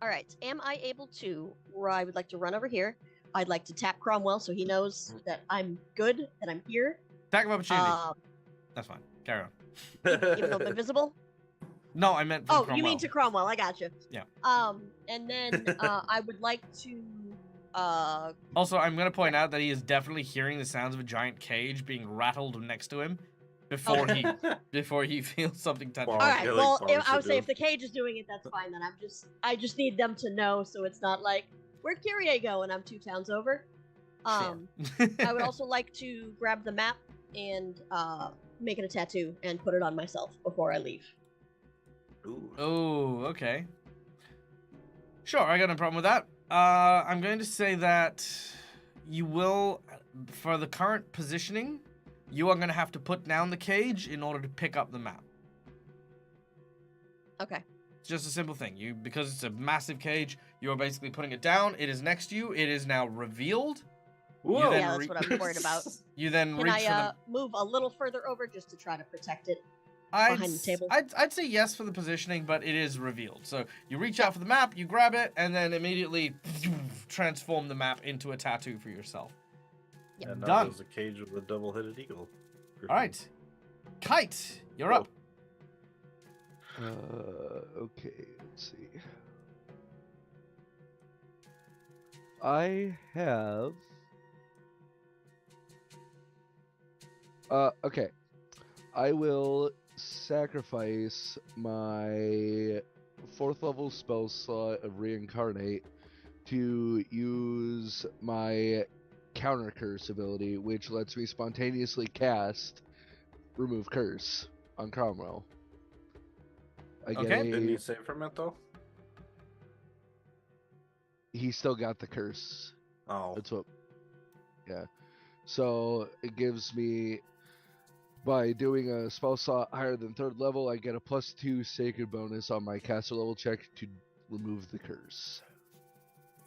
All right. Am I able to? I would like to run over here. I'd like to tap Cromwell so he knows that I'm good, that I'm here. Attack of opportunity. Um, That's fine. Carry on. even though I'm invisible. No, I meant from Oh, Cromwell. you mean to Cromwell? I gotcha. Yeah. And then I would like to. Also, I'm going to point out that he is definitely hearing the sounds of a giant cage being rattled next to him before he feels something touch him. Wow. All right. yeah, like Well, Barnes I would would say do. if the cage is doing it, that's fine. Then I just need them to know, so it's not like where'd Kyrie go and I'm 2 towns over. I would also like to grab the map and make it a tattoo and put it on myself before I leave. Ooh. Oh, okay. Sure, I got no problem with that. I'm going to say that you will, for the current positioning, you are going to have to put down the cage in order to pick up the map. Okay. It's just a simple thing. Because it's a massive cage, you are basically putting it down. It is next to you. It is now revealed. Whoa. then Yeah, that's what I'm worried about. You then Can reach I for the... move a little further over just to try to protect it? I'd, behind the table? I'd say yes for the positioning, but it is revealed. So you reach out for the map, you grab it, and then immediately transform the map into a tattoo for yourself. Yep. And now Done. there's a cage with a double-headed eagle. All right. Kite, you're up. Okay, let's see. I have. Okay. I will sacrifice my 4th level spell slot of Reincarnate to use my Counter Curse ability, which lets me spontaneously cast Remove Curse on Cromwell. I get Okay. Didn't you save from it, though? He still got the curse. Oh. That's what. Yeah. So it gives me, by doing a spell slot higher than 3rd level, I get a +2 sacred bonus on my caster level check to remove the curse.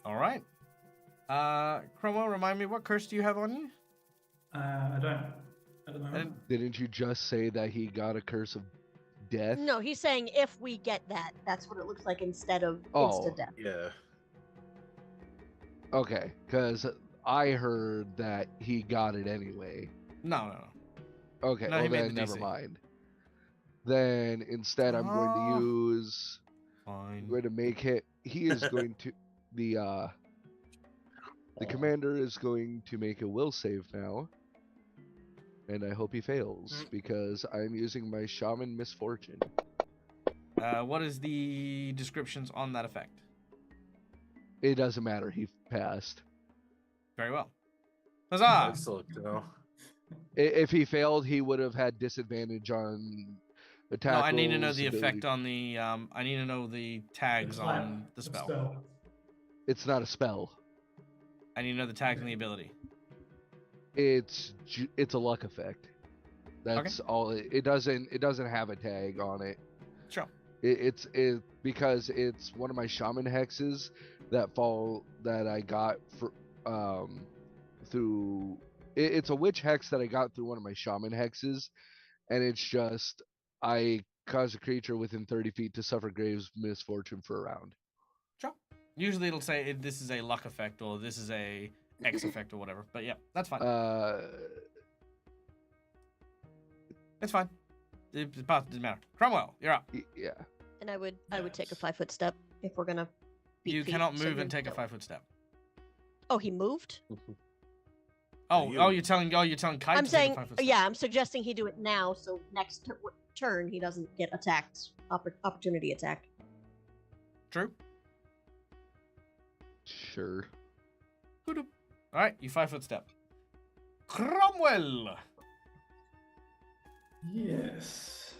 All right. Cromwell, remind me, what curse do you have on you? I don't. At the moment. And- Didn't you just say that he got a curse of death? No, he's saying if we get that, that's what it looks like instead of Oh. insta-death. Yeah. Okay, because I heard that he got it anyway. No. Okay, No, he well made then the never DC. mind. Then instead I'm going to use, I'm Fine. going to make it, he is going to, the commander is going to make a will save now. And I hope he fails, because I'm using my Shaman Misfortune. What is the descriptions on that effect? It doesn't matter, he passed. Very well. I Huzzah! still look to know. If he failed, he would have had disadvantage on attack. No, I need to know rolls, the ability- effect on the, I need to know the tags It's like on the a spell. It's not a spell. I need to know the tags and the ability. It's a luck effect. That's all. It doesn't have a tag on it. Sure. It's because it's one of my shaman hexes that I got for through. It's a witch hex that I got through one of my shaman hexes, and it's just I cause a creature within 30 feet to suffer grave misfortune for a round. Sure. Usually it'll say this is a luck effect or this is a X effect or whatever. But yeah, that's fine. It's fine. It doesn't matter. Cromwell, you're up. Yeah. And I would take a 5-foot step if we're gonna. beat You feet, cannot so move you're- and take a 5-foot step. Oh, he moved. Oh, You- you're telling Kite I'm to saying, take a 5-foot step. yeah, I'm suggesting he do it now, so next turn he doesn't get attacked, opportunity attack. True. Sure. All right, you 5-foot step. Cromwell. Yes.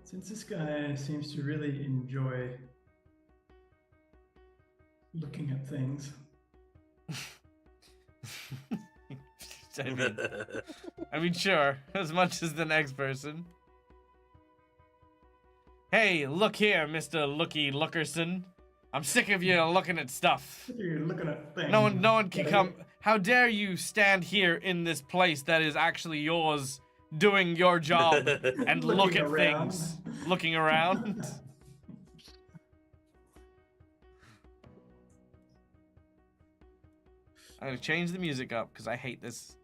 Since this guy seems to really enjoy looking at things, I mean, sure, as much as the next person. Hey, look here, Mr. Looky Lookerson. I'm sick of you looking at stuff. you're looking at things. No one can come. How dare you stand here in this place that is actually yours, doing your job, and look Looking at around. things, looking around. I'm gonna change the music up because I hate this.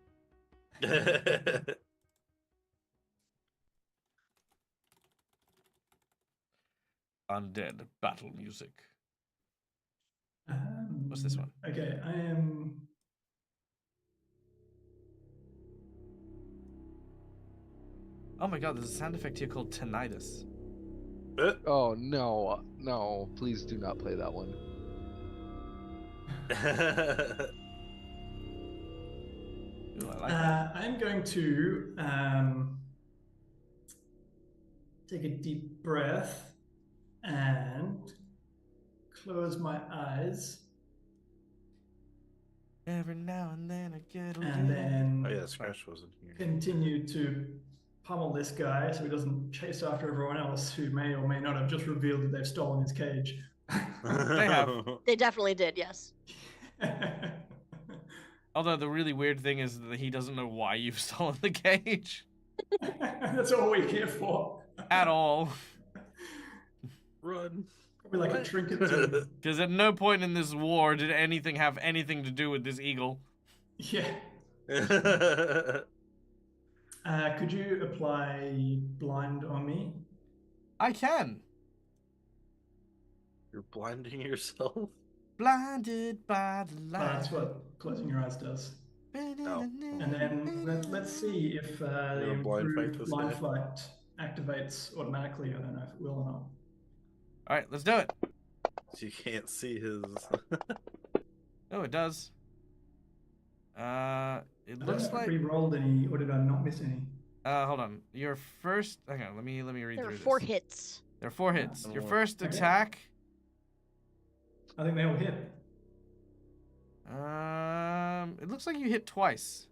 Undead battle music. What's this one? Okay, I am. Oh my god, there's a sound effect here called tinnitus. Oh no, please do not play that one. Ooh, I like that. I'm going to take a deep breath and close my eyes, Every now and then I get a and then Oh yeah, Scratch wasn't here. continue to pummel this guy so he doesn't chase after everyone else who may or may not have just revealed that they've stolen his cage. They have. They definitely did, yes. Although the really weird thing is that he doesn't know why you've stolen the cage That's all we're here for. at all. Run. Probably like a trinket too. Because at no point in this war did anything have anything to do with this eagle. Yeah. Could you apply blind on me? I can. You're blinding yourself. Blinded by the light. That's what closing your eyes does. Oh. And then let's see if the You wanna blind fight improved this blind guy? fight activates automatically. I don't know if it will or not. All right, let's do it. So you can't see his. Oh, it does. It I looks don't know if I like. re-rolled any, or did I not miss any? Hold on. Your first. Hang on. Let me read There through were 4 this. hits. There are 4 hits. Your Oh. first Okay. attack. I think they all hit. It looks like you hit twice.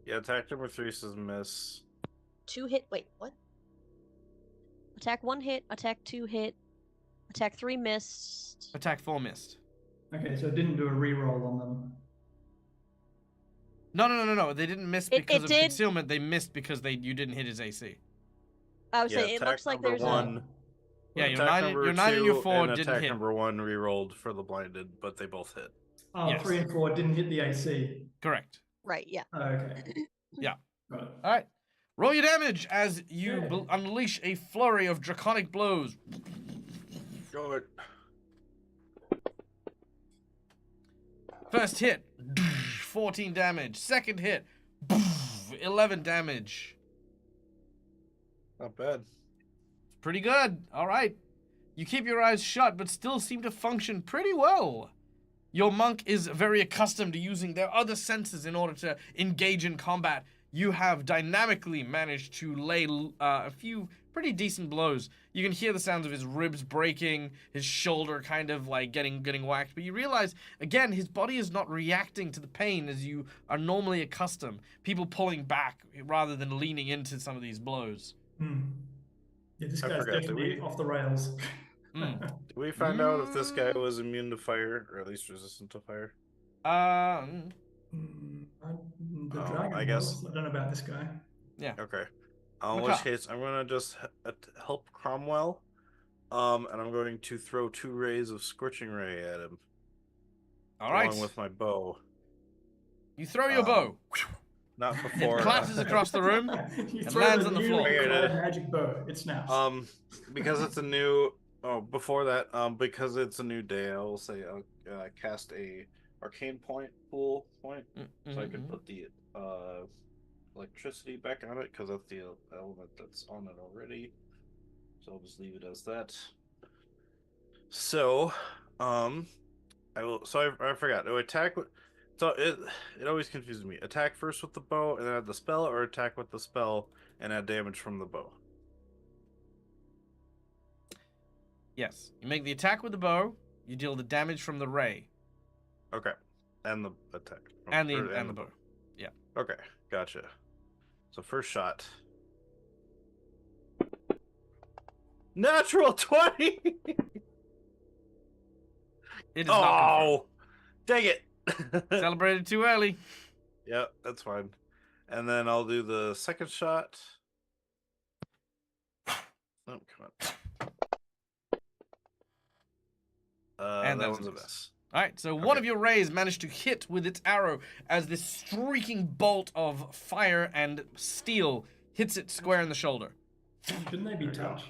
Yeah, attack number 3 says miss. 2 hit. Wait, what? Attack 1 hit. Attack 2 hit. Attack 3 missed. Attack 4 missed. Okay, so it didn't do a re-roll on them. No. They didn't miss It because of did. concealment. They missed because you didn't hit his AC. I was Yeah, saying it attack looks like number there's one. Yeah, Attack your 9 number and your 2 4 and didn't attack hit. number 1 re-rolled for the blinded, but they both hit. Oh, Yes. 3 and 4 didn't hit the AC. Correct. right. Yeah. Oh, okay. Yeah. Got it. All right. Roll your damage as you Okay. unleash a flurry of draconic blows. Go it. First hit, 14 damage. Second hit, 11 damage. Not bad. Pretty good. All right. You keep your eyes shut, but still seem to function pretty well. Your monk is very accustomed to using their other senses in order to engage in combat. You have dynamically managed to lay a few pretty decent blows. You can hear the sounds of his ribs breaking, his shoulder kind of like getting whacked, but you realize, again, his body is not reacting to the pain as you are normally accustomed. People pulling back rather than leaning into some of these blows. Hmm. Yeah, this I guy's forgot, did definitely we- off the rails. Did we find out if this guy was immune to fire, or at least resistant to fire? The dragon I guess. was. I don't know about this guy. Yeah. Okay. In which Macaw. case, I'm gonna just help Cromwell. And I'm going to throw 2 rays of scorching ray at him, All right. along with my bow. You throw your bow. Not before. It clatters across the room. You and throw lands the on the newly floor. acquired magic bow. It snaps. Because it's a new. Oh, before that, because it's a new day, I will say I'll cast a arcane pool point, so I can put the electricity back on it because that's the element that's on it already. So I'll just leave it as that. So, I will. So I forgot to attack. So it always confuses me. Attack first with the bow and then add the spell, or attack with the spell and add damage from the bow. Yes. You make the attack with the bow. You deal the damage from the ray. Okay, and the attack And the bow. Yeah. Okay, gotcha. So first shot. Natural 20. It is not Oh, dang it. confirmed. Celebrated too early. Yep, that's fine. And then I'll do the second shot. Oh, come on. And that that's one's a a miss. miss. All right, so one Okay. of your rays managed to hit with its arrow as this streaking bolt of fire and steel hits it square in the shoulder. Shouldn't they be There we go. touch?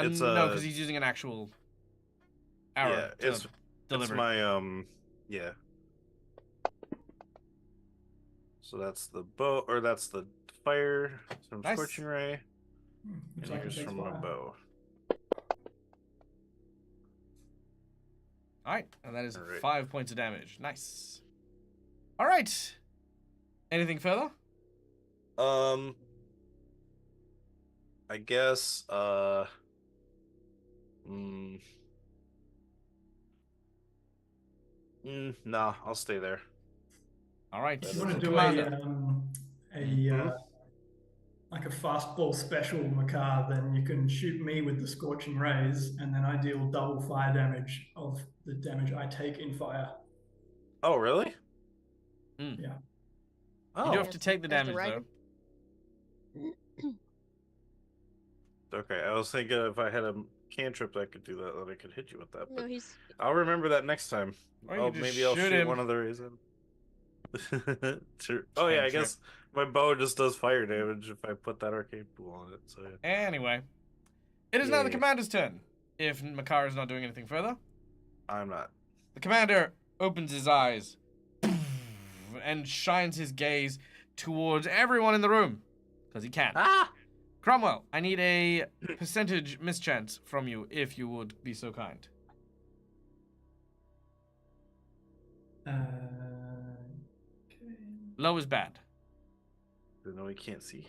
It's No, because he's using an actual arrow Yeah, to it's deliver it. my yeah. So that's the bow, or that's the fire from Nice. scorching ray, Looks and like it here's takes from my fire. bow. All right, and that is All right. 5 points of damage. Nice. All right. Anything further? I guess nah, I'll stay there. All right. That If is you want to the do commander. like a fastball special, Makar, then you can shoot me with the scorching rays, and then I deal double fire damage of the damage I take in fire. Oh, really? Mm. Yeah. Oh, You do have to take the As the damage, though. dragon. okay. I was thinking if I had a cantrip that could do that, then I could hit you with that. No, But he's I'll remember that next time. Or you Oh, could just maybe I'll shoot shoot him. one of the rays in. Sure. Oh yeah, I Cantrip. guess my bow just does fire damage if I put that arcane pool on it. So yeah. Anyway, it is now the Yeah. commander's turn. If Makar is not doing anything further, I'm not. the commander opens his eyes and shines his gaze towards everyone in the room, because he can. Ah! Cromwell, I need a percentage mischance from you, if you would be so kind. Okay. Low is bad. No, we can't see.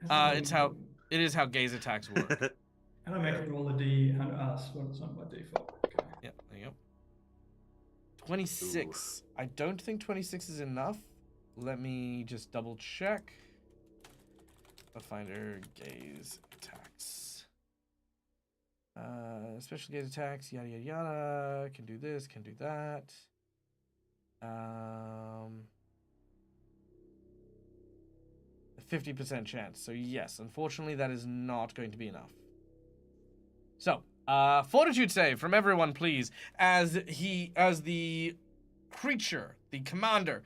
It's how it is how gaze attacks work. Can I make it roll a D and so it's not by default? Okay. Yeah, there you go. 26. I don't think 26 is enough. Let me just double check. Finder gaze attacks. Special gaze attacks, yada yada yada. Can do this, can do that. 50% chance. So yes, unfortunately that is not going to be enough. So, fortitude save from everyone, please, as the creature, the commander,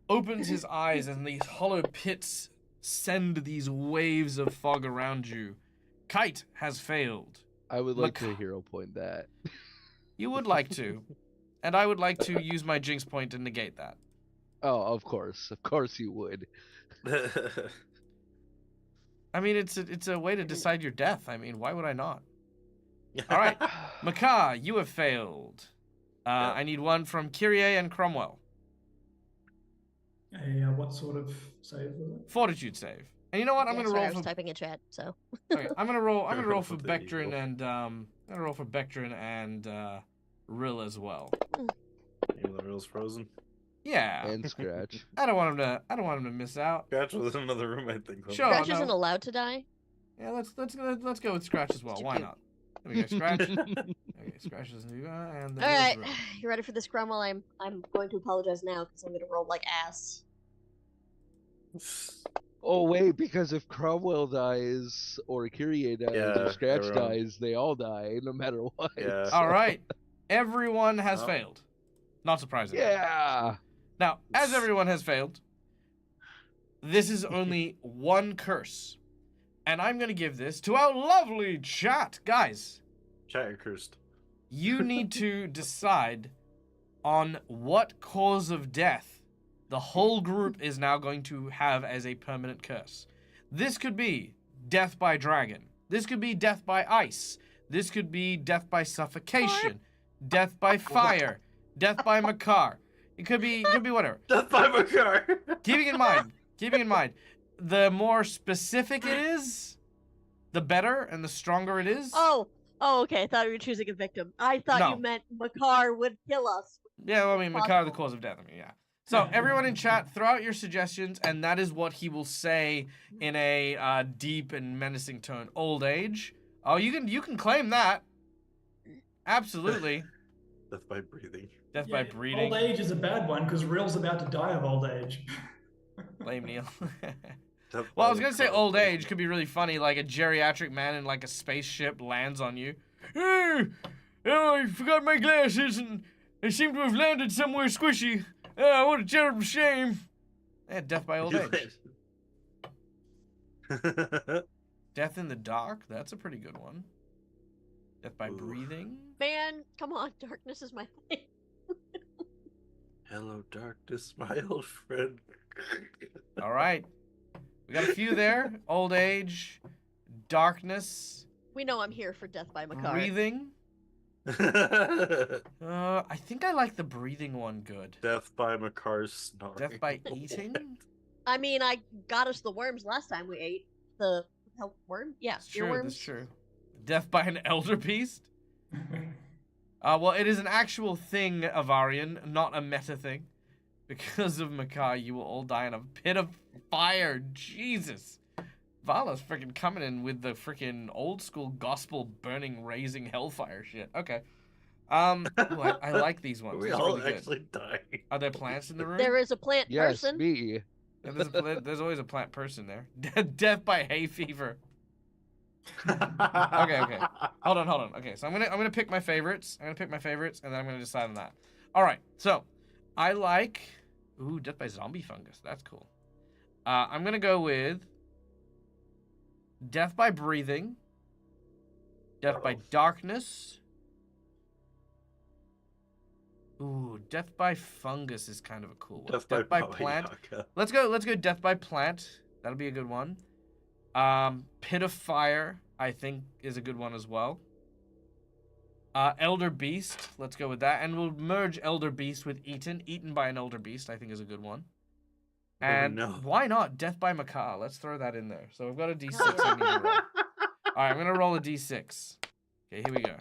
opens his eyes and these hollow pits send these waves of fog around you. Kite has failed. I would like to Maca- hero point that. You would like to, and I would like to use my jinx point to negate that. Oh, of course you would. I mean, it's a way to decide your death. I mean, why would I not? All right, Makar, you have failed. Yeah. I need one from Kyrie and Cromwell. What sort of save was it? Fortitude save. And you know what? I'm Yeah, gonna sorry, I roll was for. typing in chat, so. Okay, I'm gonna roll. I'm gonna roll for There you Bectrin go. and I'm gonna roll for Bectrin and Rill as well. Even the reel's frozen. Yeah. And Scratch. I don't want him to. I don't want him to miss out. Scratch was in another room, I think. Sure. Scratch no. isn't allowed to die. Yeah, let's go with Scratch as well. Too Why cute. not? There we go, Scratch. Okay, Scratch doesn't do that, and then All right, Rill. you ready for this, Cromwell? I'm going to apologize now because I'm going to roll like ass. Oh wait, because if Cromwell dies or Kyrie dies or Yeah, Scratch everyone. dies, they all die no matter what. Yeah. All right, everyone has Oh. failed. Not surprising. Yeah. Now, as everyone has failed, this is only one curse. And I'm going to give this to our lovely chat. Guys, Chat, you're cursed. you need to decide on what cause of death the whole group is now going to have as a permanent curse. This could be death by dragon. This could be death by ice. This could be death by suffocation, death by fire, death by Makar. It could be whatever. Death by Makar! Keeping in mind, the more specific it is, the better and the stronger it is. Oh, okay. I thought you were choosing a victim. I thought No. you meant Makar would kill us. Yeah, well, I mean, Makar, the Possible. cause of death. I mean, yeah. So everyone in chat, throw out your suggestions, and that is what he will say in a deep and menacing tone. Old age. Oh, you can claim that. Absolutely. Death by breathing. Death by Yeah, breeding. Old age is a bad one because Real's about to die of old age. Lame Neil. Death Well, I by was gonna say Makar. old age could be really funny, like a geriatric man in like a spaceship lands on you. Hey, oh, I forgot my glasses and they seem to have landed somewhere squishy. Oh, what a terrible shame. Yeah, death by old age. Death in the dark, that's a pretty good one. Death by Ooh. breathing. Man, come on. Darkness is my thing. Hello, darkness, my old friend. All right. We got a few there. Old age, darkness, We know I'm here for death by Makar. breathing. I think I like the breathing one good. Death by Makar's snoring. Death by eating? I mean, I got us the worms last time we ate the worm. Yeah, That's true, earworms. that's true. Death by an elder beast? Well, it is an actual thing, Avarian, not a meta thing. Because of Makar, you will all die in a pit of fire. Jesus. Vala's freaking coming in with the freaking old school gospel burning, raising hellfire shit. Okay. Ooh, I like these ones. We These are all really good. actually die. Are there plants in the room? There is a plant Yes, person. me. Yeah, there's always a plant person there. Death by hay fever. Okay. Hold on. Okay, so I'm gonna pick my favorites. And then I'm gonna decide on that. All right. So, I like death by zombie fungus. That's cool. I'm gonna go with death by breathing, death by darkness. Ooh, death by fungus is kind of a cool one. Death by Baba plant. Yaga. Let's go death by plant. That'll be a good one. Pit of fire, I think, is a good one as well. Elder beast, let's go with that, and we'll merge elder beast with eaten by an elder beast, I think, is a good one. And no. why not death by Makar? Let's throw that in there. So we've got a d6 I need to roll. All right, I'm gonna roll a d6. Okay, here we go.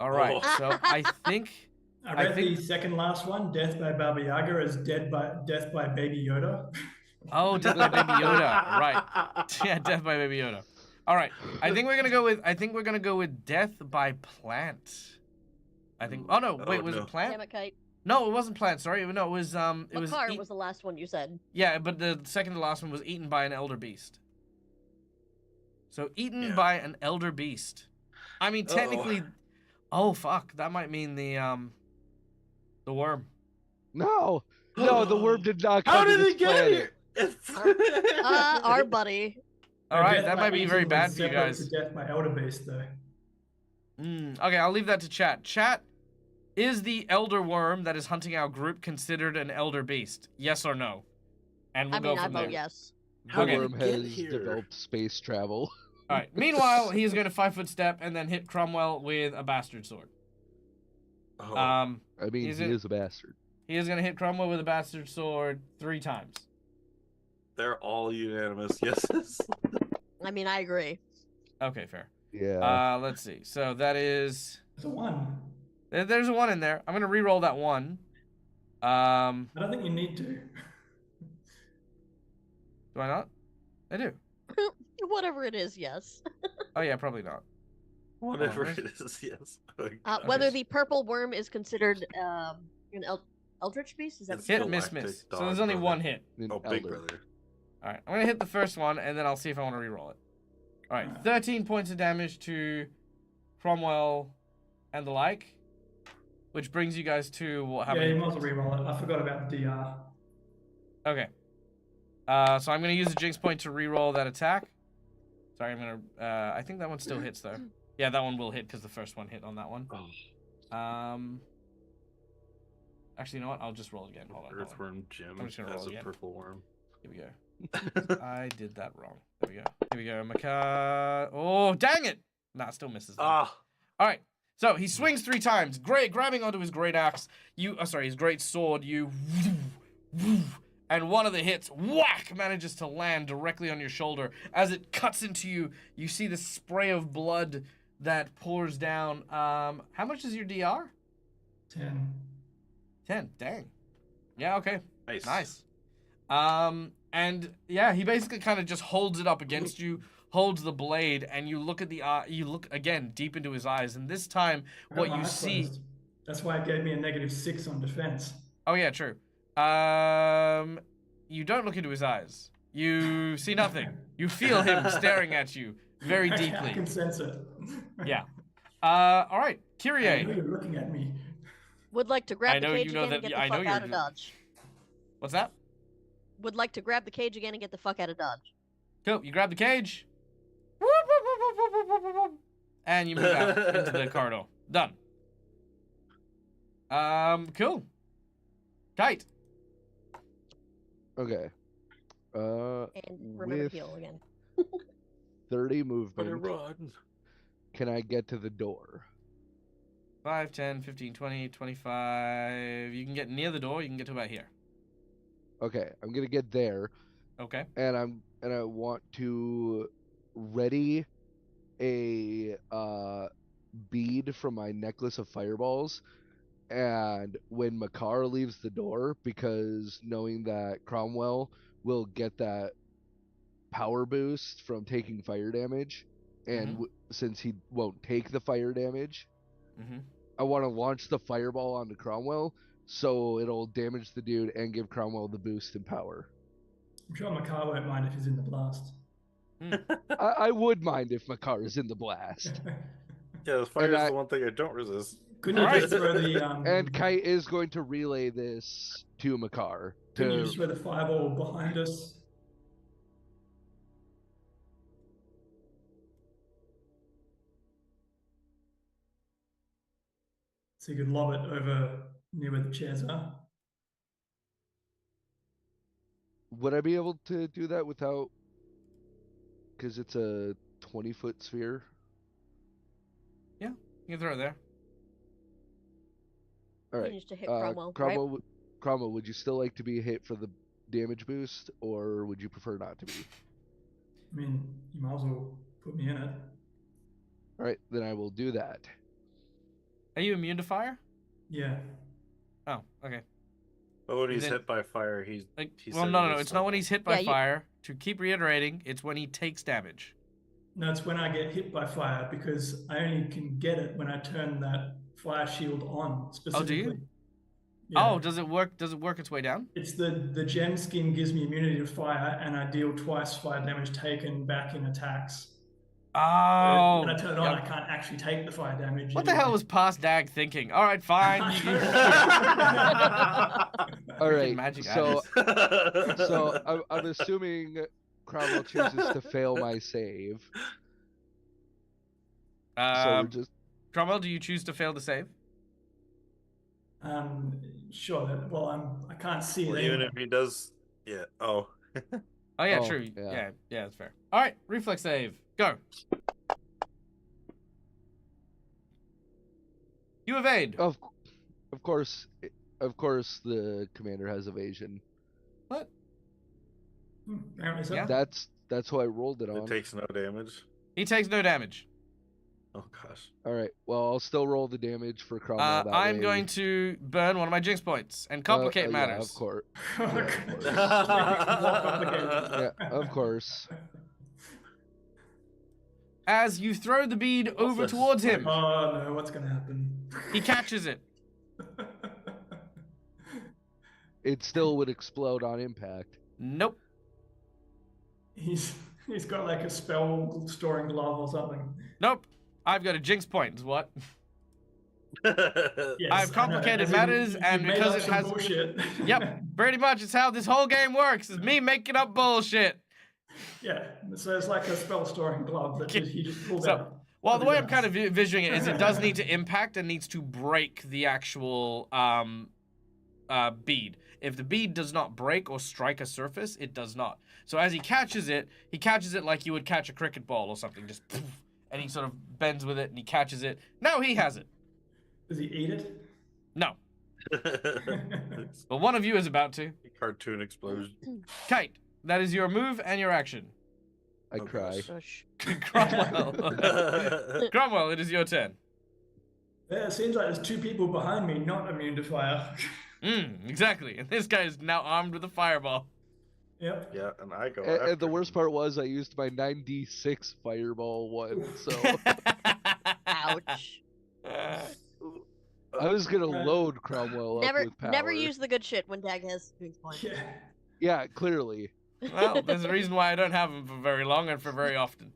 All right, Oh. so I think I read think- the second last one, Death by Baba Yaga, as Death by Baby Yoda. oh, death by Baby Yoda, right? Yeah, death by Baby Yoda. All right, I think we're gonna go with death by plant. I think. Oh no, wait, was no. it plant? Damn it, Kite. No, it wasn't plant. Sorry, no, it was Makar eat- was the last one you said. Yeah, but the second to last one was eaten by an elder beast. So eaten Yeah. by an elder beast. I mean, technically. Oh fuck, that might mean the worm. No, the worm did not come How to did this it get planet. here? It's... Our buddy. All right, Death that by might be Eating very was bad for you separate guys. to Death by Elder Beast, though. Okay, I'll leave that to chat. Chat, is the elder worm that is hunting our group considered an elder beast? Yes or no? And we'll I mean, go I from vote there. yes. How The Okay. did worm it get has here? developed space travel. All right. Meanwhile, he's going to 5-foot step and then hit Cromwell with a bastard sword. Oh, Um, I mean, Is he it- is a bastard. he is going to hit Cromwell with a bastard sword 3 times. they're all unanimous yeses. I mean, I agree. Okay, fair. Yeah. Let's see. So that is It's a 1. there's a 1 in there. I'm going to re-roll that 1. I don't think you need to. Do I not? I do. Whatever it is, yes. Oh yeah, probably not. Whatever where's- it is, yes. Oh my Whether gosh. the purple worm is considered an eldritch beast, is that It's what you Hit, said? miss, Galactic miss. So dog there's only brother. 1 hit. An Oh, Big elder. Brother. All right, I'm gonna hit the first one, and then I'll see if I want to re-roll it. All right, 13 points of damage to Cromwell and the like, which brings you guys to how Yeah, many? you might as well re-roll it. I forgot about the DR. Okay. So I'm gonna use a jinx point to re-roll that attack. Sorry, I'm gonna. I think that one still hits though. Yeah, that one will hit because the first one hit on that one. Oh, Actually, you know what? I'll just roll again. Hold on. Hold on. Earthworm Jim I'm just gonna as roll a again. purple worm. Here we go. I did that wrong. There we go. Here we go. Maca. Oh, dang it! Nah, still misses. Though. Ah, All right. So he swings 3 times, grabbing onto his great axe. His great sword. And one of the hits, whack, manages to land directly on your shoulder. As it cuts into you, you see the spray of blood that pours down. How much is your DR? 10. 10. Dang. Yeah. Okay. nice. And yeah, he basically kind of just holds it up against you, holds the blade, and you look at the eye. You look again deep into his eyes, and this time, I got what my you eyes see. closed. That's why it gave me a -6 on defense. Oh yeah, true. You don't look into his eyes. You see nothing. You feel him staring at you very I deeply. can sense it. Yeah. All right, I know Kyrie. you're looking at me. Would like to I grab the know cage you know again and that- get I the know fuck out you're- of Dodge. What's that? Would like to grab the cage again and get the fuck out of Dodge. Cool. You grab the cage. And you move out into the corridor. Done. Cool. Kite. Okay. And remember With to heal again. 30 But it movement, run. can I get to the door? 5, 10, 15, 20, 25. You can get near the door. You can get to about here. Okay, I'm gonna get there, Okay. and I want to ready a bead from my necklace of fireballs, and when Makar leaves the door, because knowing that Cromwell will get that power boost from taking fire damage, and since he won't take the fire damage, Mm-hmm. I want to launch the fireball onto Cromwell, so it'll damage the dude and give Cromwell the boost in power. I'm sure my car won't mind if he's in the blast. I would mind if Makar is in the blast. Yeah, the fire is I- the one thing I don't resist. Couldn't you Alright. just throw the And Kite is going to relay this to Makar. couldn't you To, just throw the fireball behind us? So you could lob it over near where the chairs are. would I be able to do that without? Because it's a 20-foot sphere. You can throw it there. All right. Managed to hit Cromwell, right? Cromwell, would you still like to be hit for the damage boost, or would you prefer not to be? I mean, you might as well put me in it. All right, then I will do that. Are you immune to fire? Yeah. Oh, okay. But when he's Then- hit by fire, he's Like, he well, said no, he no, gets it's not when he's hit by Yeah, you- fire. To keep reiterating, it's when he takes damage. No, it's when I get hit by fire because I only can get it when I turn that fire shield on specifically. you? Yeah. Oh, does it work? Does it work its way down? It's the gem skin gives me immunity to fire, and I deal twice fire damage taken back in attacks. Oh, When I turn it on, yep. I can't actually take the fire damage. What the hell was past Dag thinking? All right, fine. I You, All Freaking right. magic So, so so I'm assuming Cromwell chooses to fail my save. So we're just Cromwell, do you choose to fail to save? Sure. I can't see it. even Anyway. if he does, yeah. Oh, Oh yeah, Oh, true. yeah. Yeah, that's fair. All right, reflex save. Go. You evade. Of course, of course, the commander has evasion. What? Apparently so. Yeah. That's who I rolled it It on. takes no damage. He takes no damage. Oh gosh. All right. Well, I'll still roll the damage for Cromwell that I'm way. going to burn one of my jinx points and complicate matters. Yeah, of course. More Yeah, complicated. Yeah, of course. As you throw the bead What's over this? towards him, Oh no, what's gonna happen? he catches it. It still would explode on impact. Nope. he's got like a spell storing glove or something. Nope. I've got a jinx point, is what? Yes, I've complicated I know. As in, matters, you and made because up it some has. bullshit. Yep, pretty much it's how this whole game works, is me making up bullshit. Yeah, so it's like a spell storing glove that he just pulled So, out. Well, of the way his I'm kind of ass. envisioning it is it does need to impact and needs to break the actual bead. If the bead does not break or strike a surface, it does not. So as he catches it like you would catch a cricket ball or something, just poof, and he sort of bends with it and he catches it. Now he has it. Does he eat it? No, but one of you is about to. Cartoon explosion. Kite, that is your move and your action. I Oh, cry. gosh. Cromwell. Cromwell, it is your turn. Yeah, it seems like there's two people behind me not immune to fire. Exactly. And this guy is now armed with a fireball. Yep. Yeah, and I go. And the after worst him. part was I used my 9d6 fireball one, so Ouch. I was gonna load Cromwell up with power. Never use the good shit when Dag has Queen's Point. Yeah. Yeah, clearly. Well, there's a reason why I don't have them for very long and for very often.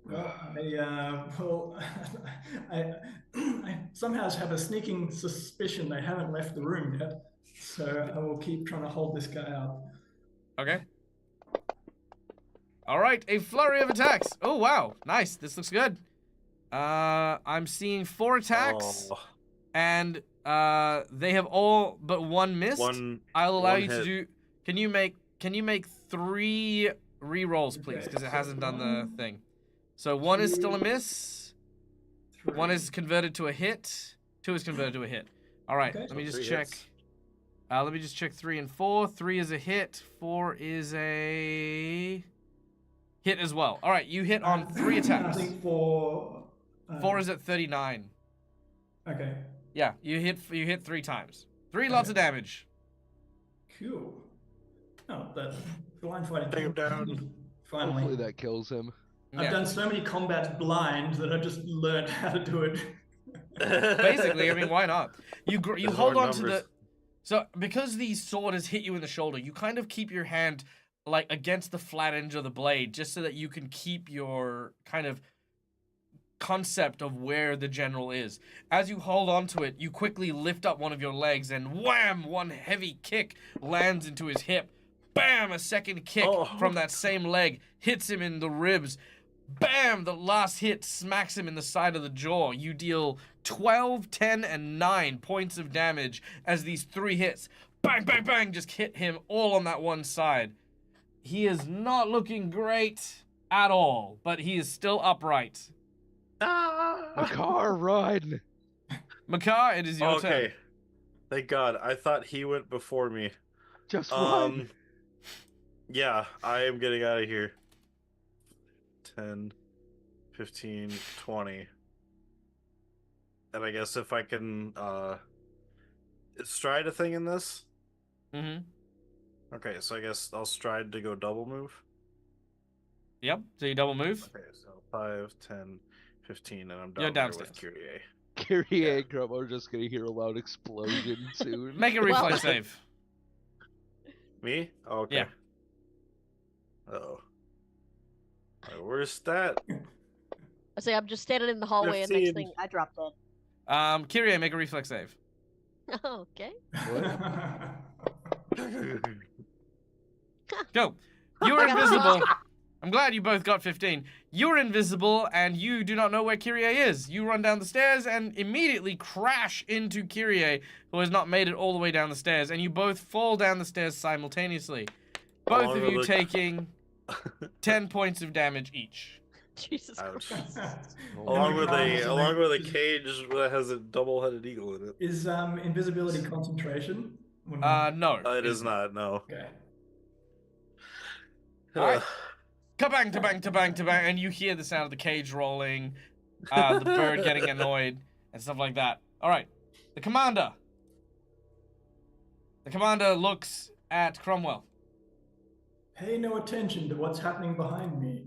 Well, I somehow have a sneaking suspicion they haven't left the room yet, so I will keep trying to hold this guy out. Okay. All right, a flurry of attacks. Oh wow, nice. This looks good. I'm seeing 4 attacks, Oh, and they have all but one missed. I'll allow one you to hit. do. Can you make 3 re-rolls, please? Okay, Because it so hasn't done the 1, thing. So 1 is still a 2, miss. 3. 1 is converted to a hit. 2 is converted to a hit. All right, Okay. let me So just 3 check. hits. Let me just check 3 and 4. 3 is a hit. 4 is a hit as well. All right, you hit on 3 attacks. I think 4. 4 is at 39. Okay. Yeah, you hit 3 times. 3 lots of damage. Cool. Oh, that blind fighting. Take him thing. down. Finally. Hopefully that kills him. I've Yeah. done so many combats blind that I've just learned how to do it. Basically, I mean, why not? You There's hold more on to the. numbers. So because the sword has hit you in the shoulder, you kind of keep your hand like against the flat edge of the blade, just so that you can keep your kind of concept of where the general is. As you hold on to it, you quickly lift up one of your legs and wham! One heavy kick lands into his hip. Bam! A second kick Oh. from that same leg hits him in the ribs. Bam! The last hit smacks him in the side of the jaw. You deal 12, 10, and 9 points of damage as these 3 hits, bang, bang, bang, just hit him all on that one side. He is not looking great at all, but he is still upright. A car run. Makar, it is your turn. Okay. Thank God. I thought he went before me. Just run. Yeah, I am getting out of here. 10, 15, 20. And I guess if I can is stride a thing in this? Mm-hmm. Okay, so I guess I'll stride to go double move. Yep, so you double move. Okay, so 5, 10, 15, and I'm You're down there downstairs. with Kyrie. Kyrie and Crumb are just gonna hear a loud explosion soon. Make a Well- reflex save. Me? Oh, okay. Yeah. Oh. My worst stat. I say I'm just standing in the hallway, and next 15. thing I drop dead. Kyrie, make a reflex save. Okay. Go. You are I got invisible. I'm glad you both got 15. You're invisible, and you do not know where Kyrie is. You run down the stairs and immediately crash into Kyrie, who has not made it all the way down the stairs, and you both fall down the stairs simultaneously. Both Along of with you the- taking 10 points of damage each. Jesus Ouch. Christ. Oh along my with God. a cage that has a double-headed eagle in it. Is invisibility concentration? Or not? No. It is not. No. Okay. All right. Kabang, tabang, tabang, tabang, and you hear the sound of the cage rolling, the bird getting annoyed, and stuff like that. All right. The commander looks at Cromwell. Pay no attention to what's happening behind me.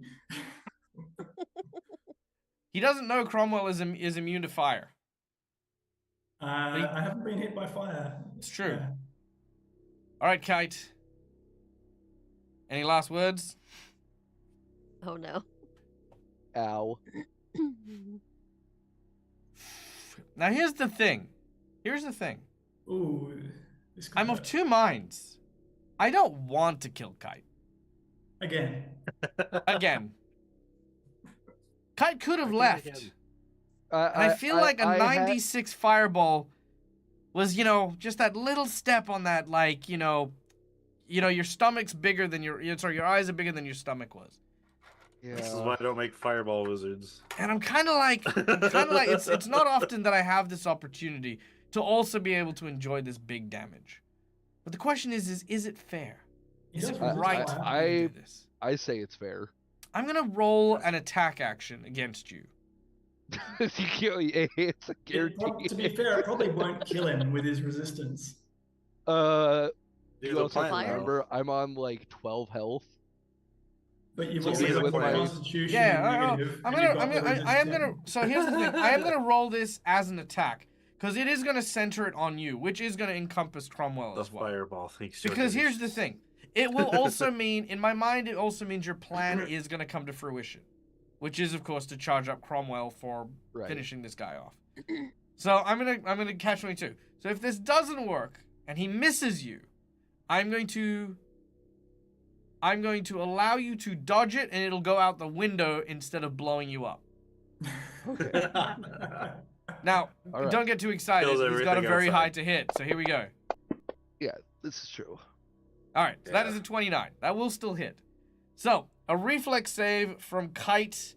He doesn't know Cromwell is immune to fire. I haven't been hit by fire. It's true. Yeah. All right, Kite. Any last words? Oh no. Ow. Now here's the thing. Ooh. This could I'm of hurt. two minds. I don't want to kill Kite. Again. Again. Kite could have Again, left. again. And I feel like a I had- 96 fireball was, just that little step on that, like, your stomach's bigger than your eyes are bigger than your stomach was. This is Yeah. why I don't make fireball wizards. And I'm kind of like, it's not often that I have this opportunity to also be able to enjoy this big damage. But the question is it fair? He Is does it resist right fire. for me to do this? I say it's fair. I'm gonna roll an attack action against you. It's a guarantee. To be fair, it probably won't kill him with his resistance. Do You the also have to plan, though. remember I'm on like 12 health. But you've So also he's got with the my- constitution Yeah, negative. I'm and you've gonna, got the I am resist gonna. 10. So here's the thing. I am gonna roll this as an attack because it is gonna center it on you, which is gonna encompass Cromwell The as well. fireball. Thanks. Because here's the thing. It will also mean, in my mind, it also means your plan is gonna come to fruition, which is of course to charge up Cromwell for Right. finishing this guy off. So I'm gonna catch 22. So if this doesn't work and he misses you, I'm going to allow you to dodge it and it'll go out the window instead of blowing you up. Okay. Now, All right. don't get too excited. Kills He's got a everything very outside. high to hit. So here we go. Yeah, this is true. All right, so that Yeah. is a 29. That will still hit. So, a reflex save from Kite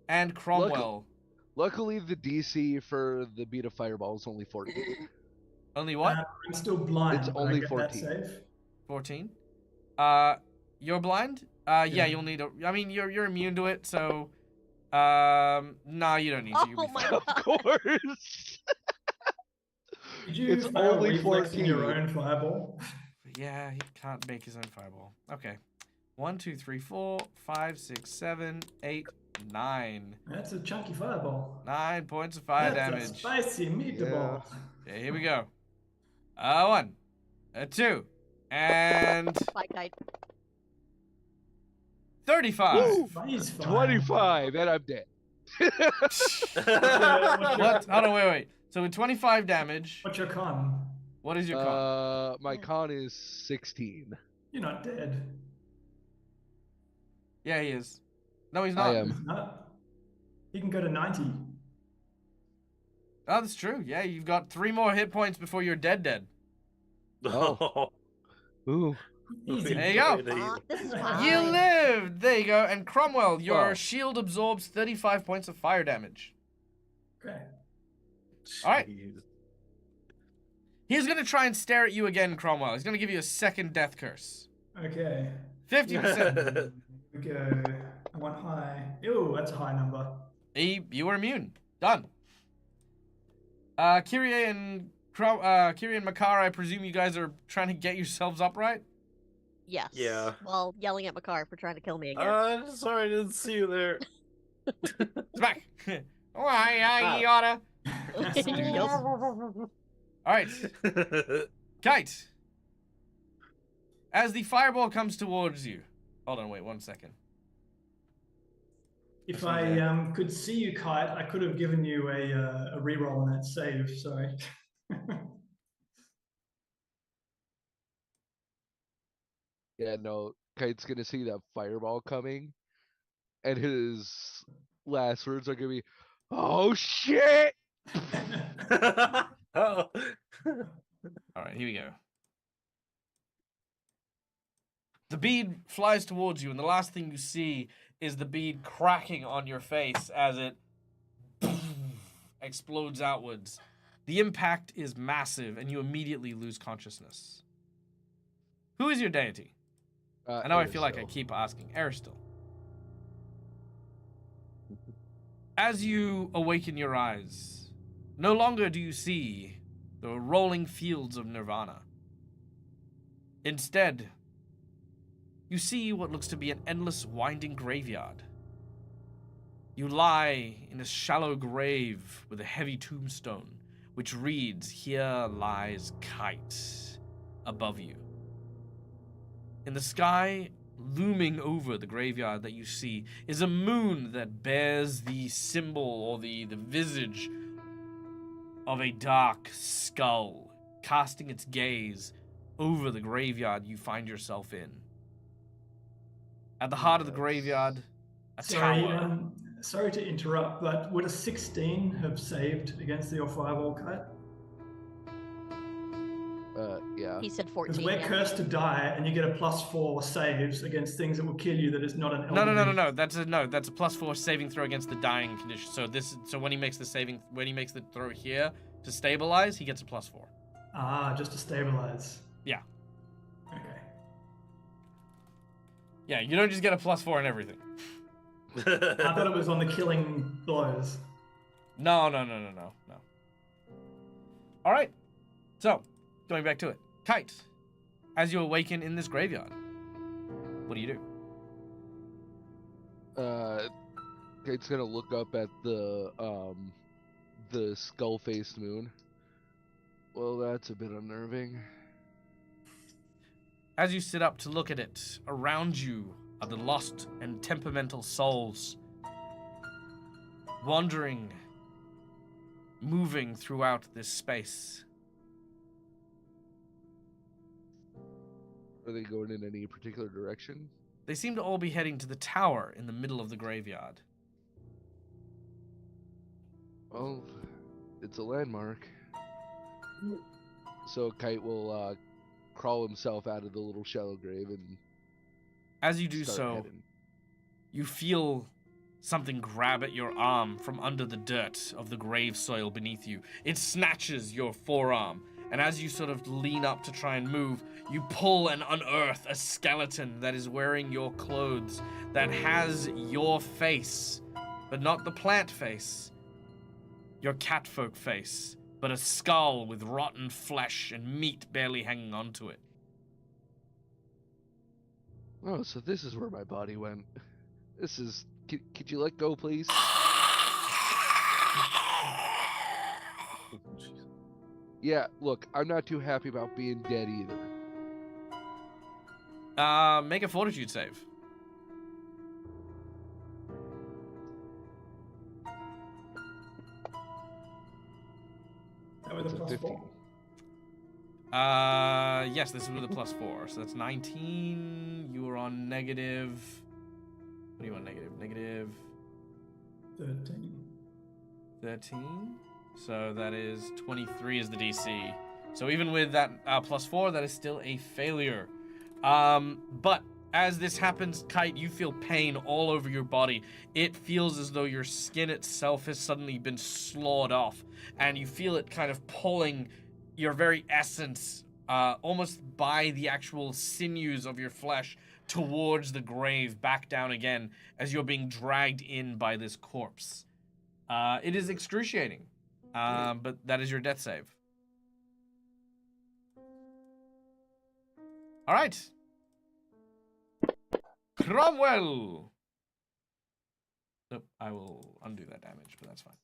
and Cromwell. Luckily, the DC for the beat of fireball is only 14. Only what? I'm still blind. It's but only I get 14. That save. 14. You're blind? Yeah, you'll need you're immune to it, so no, you don't need to. You'll Oh be my fine. Of course. Did you It's fail only reflexing your 14. own fireball? Yeah, he can't make his own fireball. Okay. 1, 2, 3, 4, 5, 6, 7, 8, 9. That's a chunky fireball. 9 points of fire That's a damage. spicy meatball. Okay, here we go. 1, 2, and Bye, Kite. 35. Woo! Spice fire. 25, and I'm dead. What? Hold on, wait. So with 25 damage, What's your con? what is your con? My con is 16. You're not dead. Yeah, he is. No, he's I not. am. He's not. He can go to 90. Oh, that's true. Yeah, you've got 3 more hit points before you're dead. Oh. Ooh. Easy. There you go. This is You fine. lived! There you go. And Cromwell, your Oh. shield absorbs 35 points of fire damage. Okay. All right. Jeez. He's going to try and stare at you again, Cromwell. He's going to give you a second death curse. Okay. 50%. We go. I want high. Ew, that's a high number. You were immune. Done. Kyrie and Makar, I presume you guys are trying to get yourselves upright? Yes. Yeah. While yelling at Makar for trying to kill me again. Sorry, I didn't see you there. It's back. Why, you oughta. Yup. All right. Kite. As the fireball comes towards you. Hold on, wait 1 second. If That's I could see you, Kite, I could have given you a reroll on that save. Sorry. Yeah, no. Kite's gonna see that fireball coming, and his last words are gonna be, "Oh shit!" Oh. All right, here we go. The bead flies towards you, and the last thing you see is the bead cracking on your face as it explodes outwards. The impact is massive, and you immediately lose consciousness. Who is your deity? I know I feel like I Aristotle. keep asking. Aristotle. As you awaken your eyes, no longer do you see the rolling fields of nirvana. Instead, you see what looks to be an endless winding graveyard. You lie in a shallow grave with a heavy tombstone, which reads, "Here lies Kite," above you. In the sky, looming over the graveyard that you see, is a moon that bears the symbol or the visage of a dark skull, casting its gaze over the graveyard you find yourself in. At the heart of the graveyard, a Sorry, tower. sorry to interrupt, but would a 16 have saved against the fireball kite? Yeah. He said Because 14. we're Yeah. cursed to die, and you get a +4 saves against things that will kill you. That is not an elder beast. No. That's a +4 saving throw against the dying condition. So when he makes the throw here to stabilize, he gets a +4. Ah, just to stabilize. Yeah. Okay. Yeah, you don't just get a +4 and everything. I thought it was on the killing blows. No. All right. So, going back to it. Kite, as you awaken in this graveyard, what do you do? Kate's gonna look up at the skull-faced moon. Well, that's a bit unnerving. As you sit up to look at it, around you are the lost and temperamental souls, wandering, moving throughout this space. Are they going in any particular direction? They seem to all be heading to the tower in the middle of the graveyard. Well, it's a landmark. So Kite will crawl himself out of the little shallow grave and As you do start so, heading. you feel something grab at your arm from under the dirt of the grave soil beneath you. It snatches your forearm, and as you sort of lean up to try and move, you pull and unearth a skeleton that is wearing your clothes, that has your face, but not the plant face, your catfolk face, but a skull with rotten flesh and meat barely hanging onto it. Oh, so this is where my body went. This is... Could you let go, please? Yeah, look, I'm not too happy about being dead either. Make a fortitude save. That was It's a a +4. 15. Yes, this is with a +4, so that's 19. You were on negative. What do you want? Negative 13. 13. So that is 23 is the DC. So even with that +4, that is still a failure. But as this happens, Kite, you feel pain all over your body. It feels as though your skin itself has suddenly been slawed off, and you feel it kind of pulling your very essence, almost by the actual sinews of your flesh, towards the grave, back down again, as you're being dragged in by this corpse. It is excruciating, but that is your death save. All right. Cromwell! Nope, I will undo that damage, but that's fine.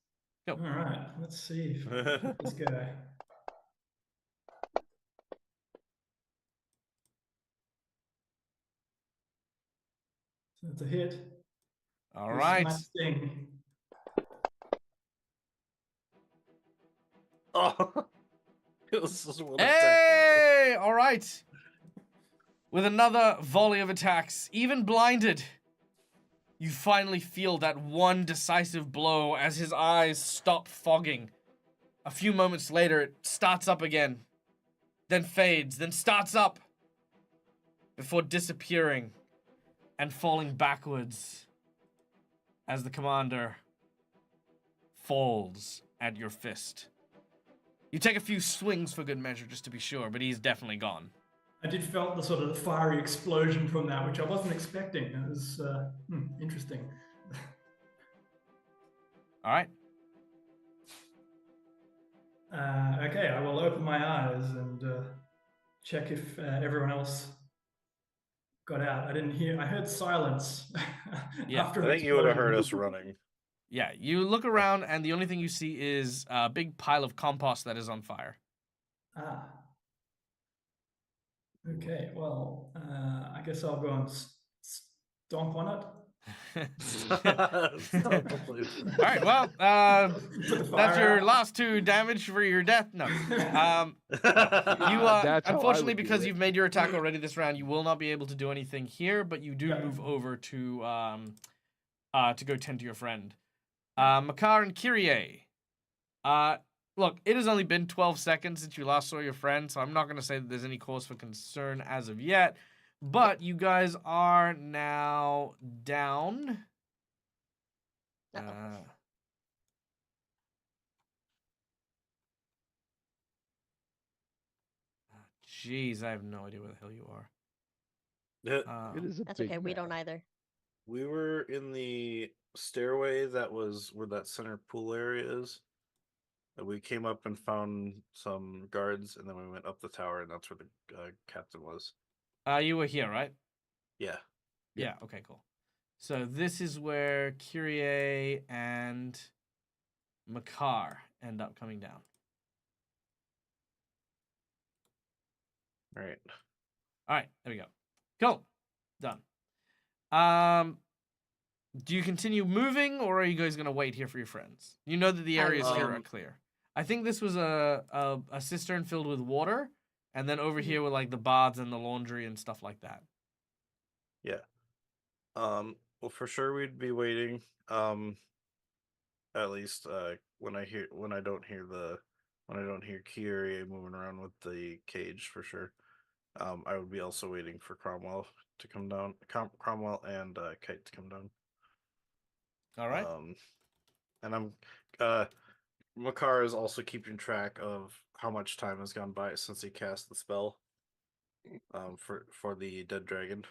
Go. All right, let's see if I can hit this guy. So that's a hit. All This right. might sting. Oh, it was just one attack. Hey! All right. With another volley of attacks, even blinded, You finally feel that one decisive blow as his eyes stop fogging. A few moments later, it starts up again, then fades, then starts up, before disappearing and falling backwards as the commander falls at your fist. You take a few swings for good measure just to be sure, but he's definitely gone. I did felt the sort of fiery explosion from that, which I wasn't expecting. It was interesting. All right. Okay, I will open my eyes and check if everyone else got out. I heard silence Yeah. after I an think you would have heard explosion. us running. Yeah, you look around and the only thing you see is a big pile of compost that is on fire. Ah. Okay, well, I guess I'll go and stomp on it. All right, well, Put the that's fire your out. last 2 damage for your death. No. You, That's how I unfortunately, would do because it. you've made your attack already this round, you will not be able to do anything here, but you do Yeah. move over to go tend to your friend. Makar and Kyrie. Look, it has only been 12 seconds since you last saw your friend, so I'm not going to say that there's any cause for concern as of yet. But you guys are now down. Uh-oh. Jeez, I have no idea where the hell you are. It is a That's big okay. We map. don't either. We were in the stairway that was where that center pool area is. And we came up and found some guards, and then we went up the tower, and that's where the captain was. You were here, right? Yeah. Yeah, okay, cool. So this is where Kyrie and Makar end up coming down. All right. All right, there we go. Cool. Done. Do you continue moving, or are you guys gonna wait here for your friends? You know that the areas here are clear. I think this was a cistern filled with water, and then over here were like the baths and the laundry and stuff like that. Yeah. Well, for sure we'd be waiting. At least when I don't hear Kyrie moving around with the cage for sure. I would be also waiting for Cromwell to come down. Cromwell and Kite to come down. All right. And I'm Makar is also keeping track of how much time has gone by since he cast the spell. For the dead dragon.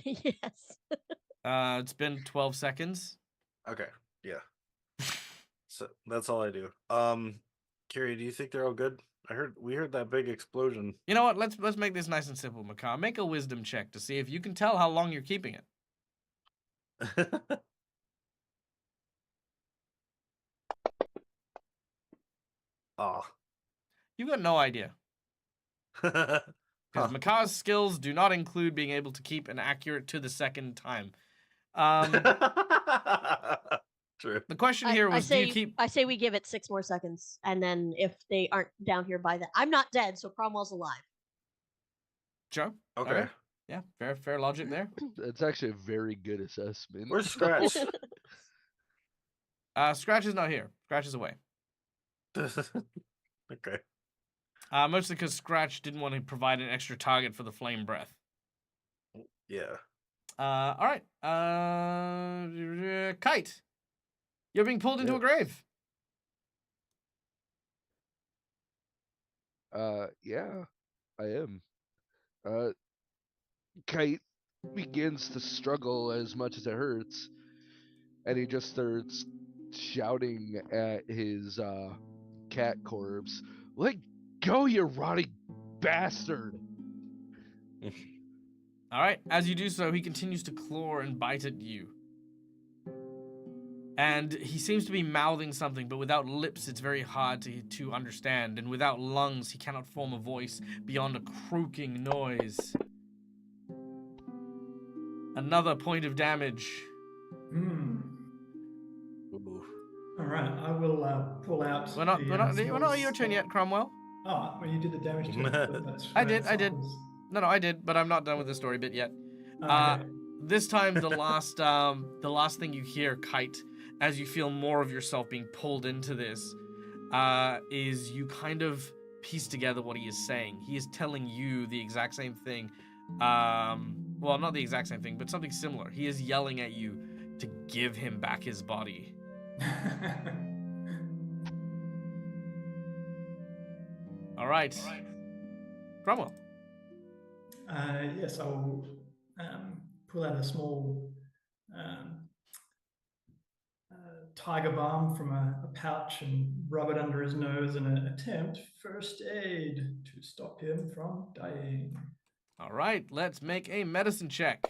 Yes. Uh, It's been 12 seconds. Okay, yeah. So that's all I do. Kiri, do you think they're all good? We heard that big explosion. You know what? Let's make this nice and simple, Makar. Make a wisdom check to see if you can tell how long you're keeping it. Oh. You've got no idea. Because Huh. Makar's skills do not include being able to keep an accurate to the second time. True. The question here was, do you keep... I say we give it 6 more seconds, and then if they aren't down here by then, I'm not dead, so Cromwell's alive. Joe? Okay. Yeah, fair logic there. That's actually a very good assessment. Where's Scratch? Scratch is not here. Scratch is away. Okay. Mostly because Scratch didn't want to provide an extra target for the flame breath. Yeah. All right. Kite. You're being pulled into a grave. Yeah, I am. Kite begins to struggle as much as it hurts, and he just starts shouting at his cat corpse, "Let go, you rotting bastard!" All right. As you do so, he continues to claw and bite at you. And he seems to be mouthing something, but without lips, it's very hard to understand. And without lungs, he cannot form a voice beyond a croaking noise. Another point of damage. Hmm. Ooh. All right, I will pull out. We're not skills. your turn yet, Cromwell. Oh, well, you did the damage to it. I did. No, I did, but I'm not done with the story bit yet. Okay. this time the last thing you hear, Kite, as you feel more of yourself being pulled into this, is you kind of piece together what he is saying. He is telling you the exact same thing. Well, not the exact same thing, but something similar. He is yelling at you to give him back his body. All right. Cromwell. Yes, I will pull out a small um, tiger balm from a pouch and rub it under his nose in an attempt first aid to stop him from dying. All right, let's make a medicine check.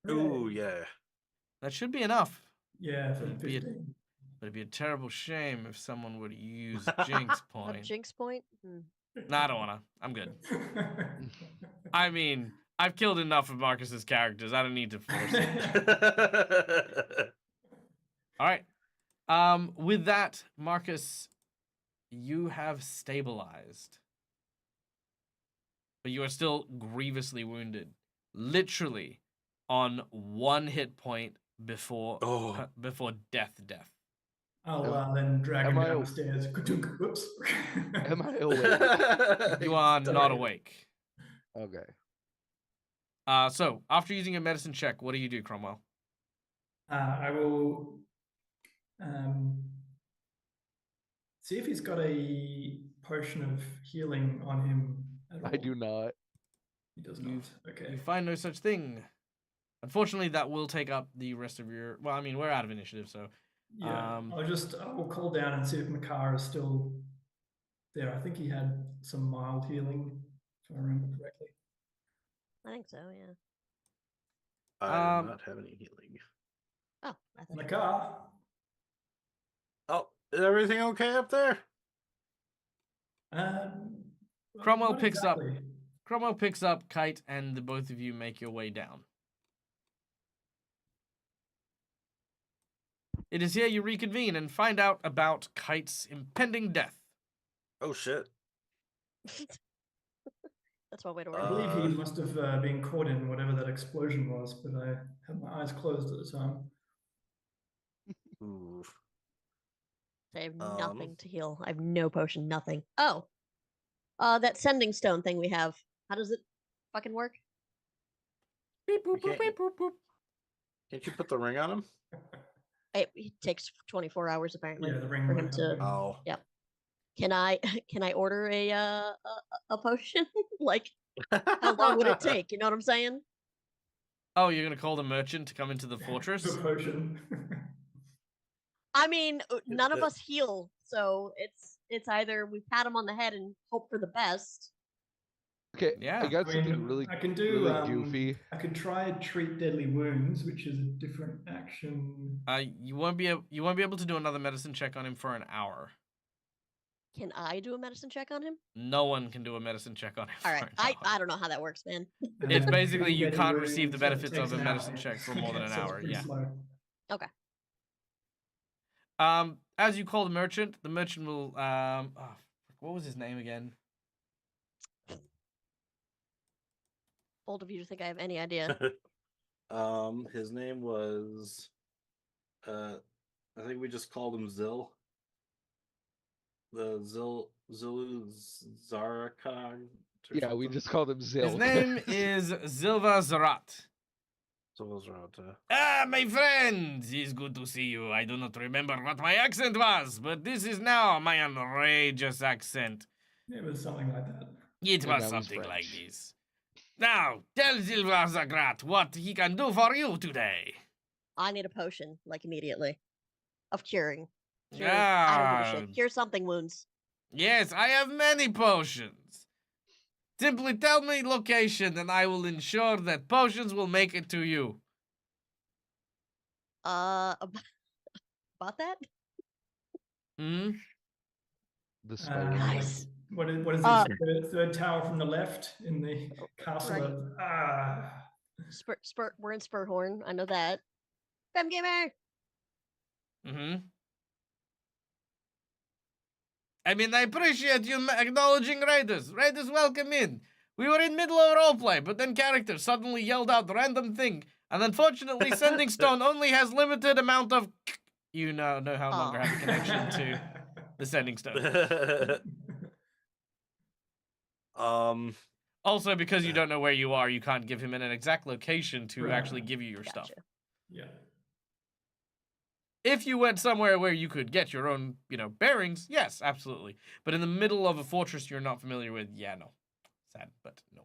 Ooh, Hooray. yeah. That should be enough. Yeah, for It'd be a- 15. But it'd be a terrible shame if someone would use Jinx A point. jinx point? Nah, I don't wanna. I'm good. I mean, I've killed enough of Marcus's characters. I don't need to force it. All right. With that, Marcus, you have stabilized, but you are still grievously wounded, literally on 1 hit point before Oh. before death. I'll then drag am him I- down the stairs. Ka-dunk. Whoops. Am I awake? You are not Sorry. awake. Okay. So after using a medicine check, what do you do, Cromwell? I will see if he's got a potion of healing on him at all. I do not. He does You- not. Okay. You find no such thing. Unfortunately, that will take up the rest of your. Well, I mean, we're out of initiative, so. Yeah. Um, I will call down and see if Makar is still there. I think he had some mild healing, if I remember correctly. I think so, yeah. I do not have any healing. Oh, I thought Makar. Oh, is everything okay up there? Cromwell not picks up. exactly. Cromwell picks up Kite, and the both of you make your way down. It is here you reconvene and find out about Kite's impending death. Oh shit. That's one way to I work. believe he must have been caught in whatever that explosion was, but I had my eyes closed at the time. Ooh. I have Um, nothing to heal. I have no potion, nothing. Oh, that sending stone thing we have. How does it fucking work? Beep, boop, We boop, beep, boop, boop. Can't you put the ring on him? It takes 24 hours apparently Yeah, the ring for might him have to. been- Oh. Can I order a potion? Like, how long would it take? You know what I'm saying? Oh, you're gonna call the merchant to come into the fortress? The potion. I mean, none of us heal, so it's either we pat him on the head and hope for the best. Okay. Yeah. I got I something mean, really, I can do. really goofy. I could try treat deadly wounds, which is a different action. You won't be able to do another medicine check on him for an hour. Can I do a medicine check on him? No one can do a medicine check on him. All for right, an I hour. don't know how that works, man. It's basically Treating you deadly can't receive the wounds, benefits takes of a an medicine hour. check for more than an So it's hour, pretty yeah. slow. As you call the merchant will what was his name again? Bold of you to think I have any idea. His name was I think we just called him Zil. The Zilu Zarakag. Yeah, we just called him Zil. His name is Zilva Zarat. Ah, my friend! It's good to see you. I do not remember what my accent was, but this is now my outrageous accent. It was something like that. It And was now he's something like French. this. Now, tell Zilva Zarat what he can do for you today. I need a potion, like immediately, of curing. Cure, I don't give a Ah, shit. Cure something wounds. yes, I have many potions. Simply tell me location and I will ensure that potions will make it to you. About that? Hmm? The spider. Like, Nice. what is Uh, this? Third tower from the left in the castle right. of Spur. We're in Spurhorn. I know that. Fem gamer. Mm-hmm. I mean, I appreciate you acknowledging raiders. Raiders, welcome in. We were in middle of roleplay, but then character suddenly yelled out the random thing, and unfortunately, Sending Stone only has limited amount of. You now no longer have a connection to the Sending Stone. Also, because you don't know where you are, you can't give him an exact location to actually give you your stuff. Yeah. If you went somewhere where you could get your own, bearings, yes, absolutely. But in the middle of a fortress you're not familiar with, yeah, no. Sad, but no.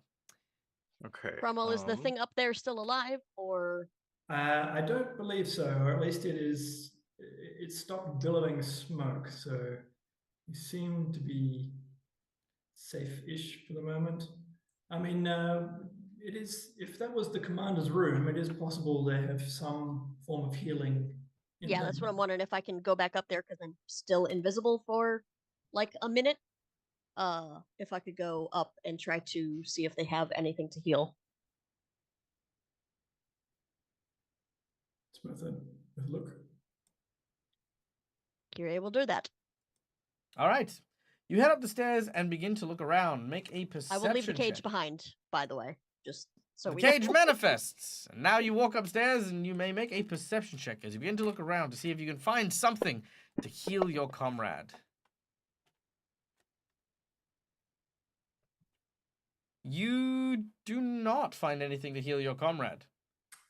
Okay. Cromwell, is the thing up there still alive, or? I don't believe so, or at least it is. It stopped billowing smoke, so you seem to be safe-ish for the moment. I mean, it is. If that was the commander's room, it is possible they have some form of healing. Yeah, that's what I'm wondering, if I can go back up there because I'm still invisible for like a minute. If I could go up and try to see if they have anything to heal. It's worth a look. You're able to do that. All right. You head up the stairs and begin to look around. Make a I perception will leave the cage check. behind, by the way, just so The we cage know. manifests. And now you walk upstairs and you may make a perception check as you begin to look around to see if you can find something to heal your comrade. You do not find anything to heal your comrade.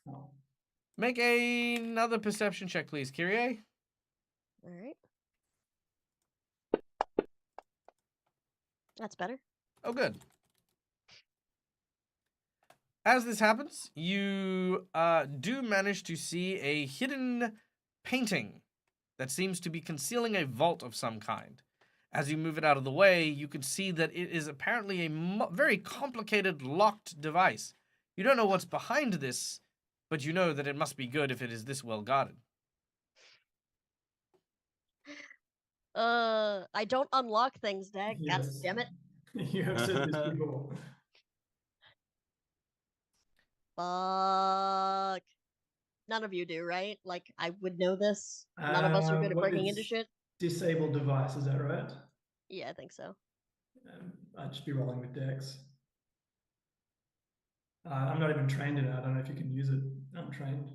Oh. Make another perception check, please, Kyrie. All right. That's better. Oh, good. As this happens, you do manage to see a hidden painting that seems to be concealing a vault of some kind. As you move it out of the way, you can see that it is apparently a very complicated locked device. You don't know what's behind this, but you know that it must be good if it is this well guarded. I don't unlock things, Dag. God Yes. damn it. You have said this before. Fuck. None of you do, right? Like, I would know this. None of us are good at What breaking is into shit. Disabled device, is that right? Yeah, I think so. I'd just be rolling with Dex. I'm not even trained in it. I don't know if you can use it. I'm trained.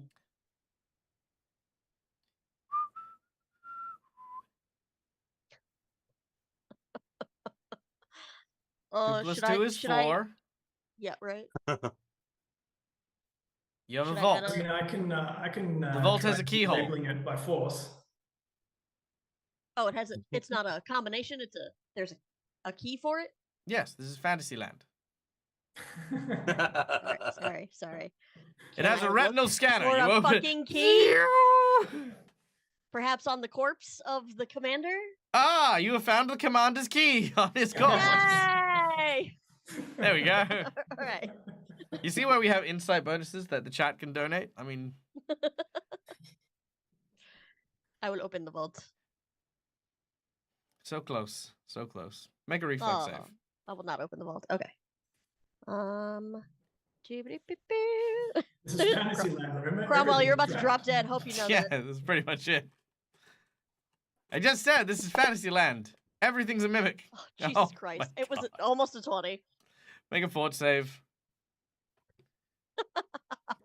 Two plus Should two I? is Should I? 4. Yeah, right. You have a Should I vault. get I mean, I can. The vault try has a keyhole. disabling it by force. Oh, it has a. It's not a combination. It's a. There's a key for it. Yes, this is Fantasyland. Sorry. It has a Can I retinal look scanner. for You a open fucking key? it. Perhaps on the corpse of the commander. Ah, you have found the commander's key on his corpse. Yay! There we go. All right. You see where we have insight bonuses that the chat can donate? I mean, I will open the vault. so close. So close. Make a reflex save. I will not open the vault. Okay. This is Fantasyland. Remember, Cromwell, you're about everything's to drop trapped. dead. Hope you know Yeah, that. that's pretty much it. I just said this is Fantasyland. Everything's a mimic. Oh, Jesus Oh Christ. my It was God. almost a 20. Make a fort save.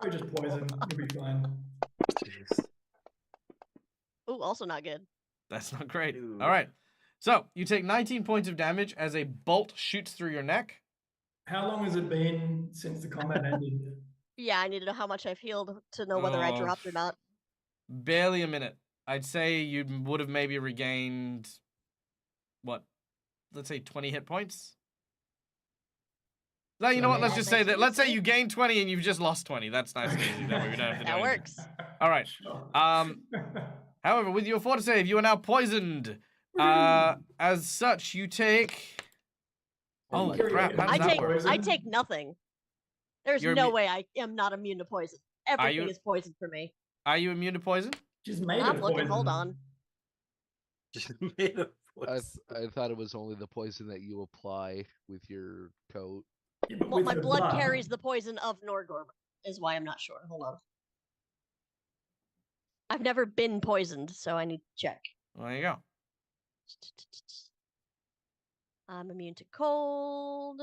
Or just poison. You'll be fine. Jeez. Ooh, also not good. That's not great. Ew. All right. So you take 19 points of damage as a bolt shoots through your neck. How long has it been since the combat ended? Yeah, I need to know how much I've healed to know whether I Oh. dropped or not. Barely a minute. I'd say you would have maybe regained, what? Let's say 20 hit points. No, you know what? Let's just say that. Let's say you gained 20 and you've just lost 20. That's nice and easy. That way we don't have to do That anything. works. All right. Sure. However, with your fort save, you are now poisoned. As such, you take. Oh Holy my crap! How God. does that work? Poison? I take nothing. There's You're no immu- way I am not immune to poison. you? Everything is poison for me. Are you immune to poison? She's made I'm of looking. Hold poison. on. Just made of I voice. I thought it was only the poison that you apply with your coat. Yeah, but Well, with my her blood carries the poison of Norgorm, is why I'm not sure. Hold on. I've never been poisoned, so I need to check. Well, there you go. I'm immune to cold.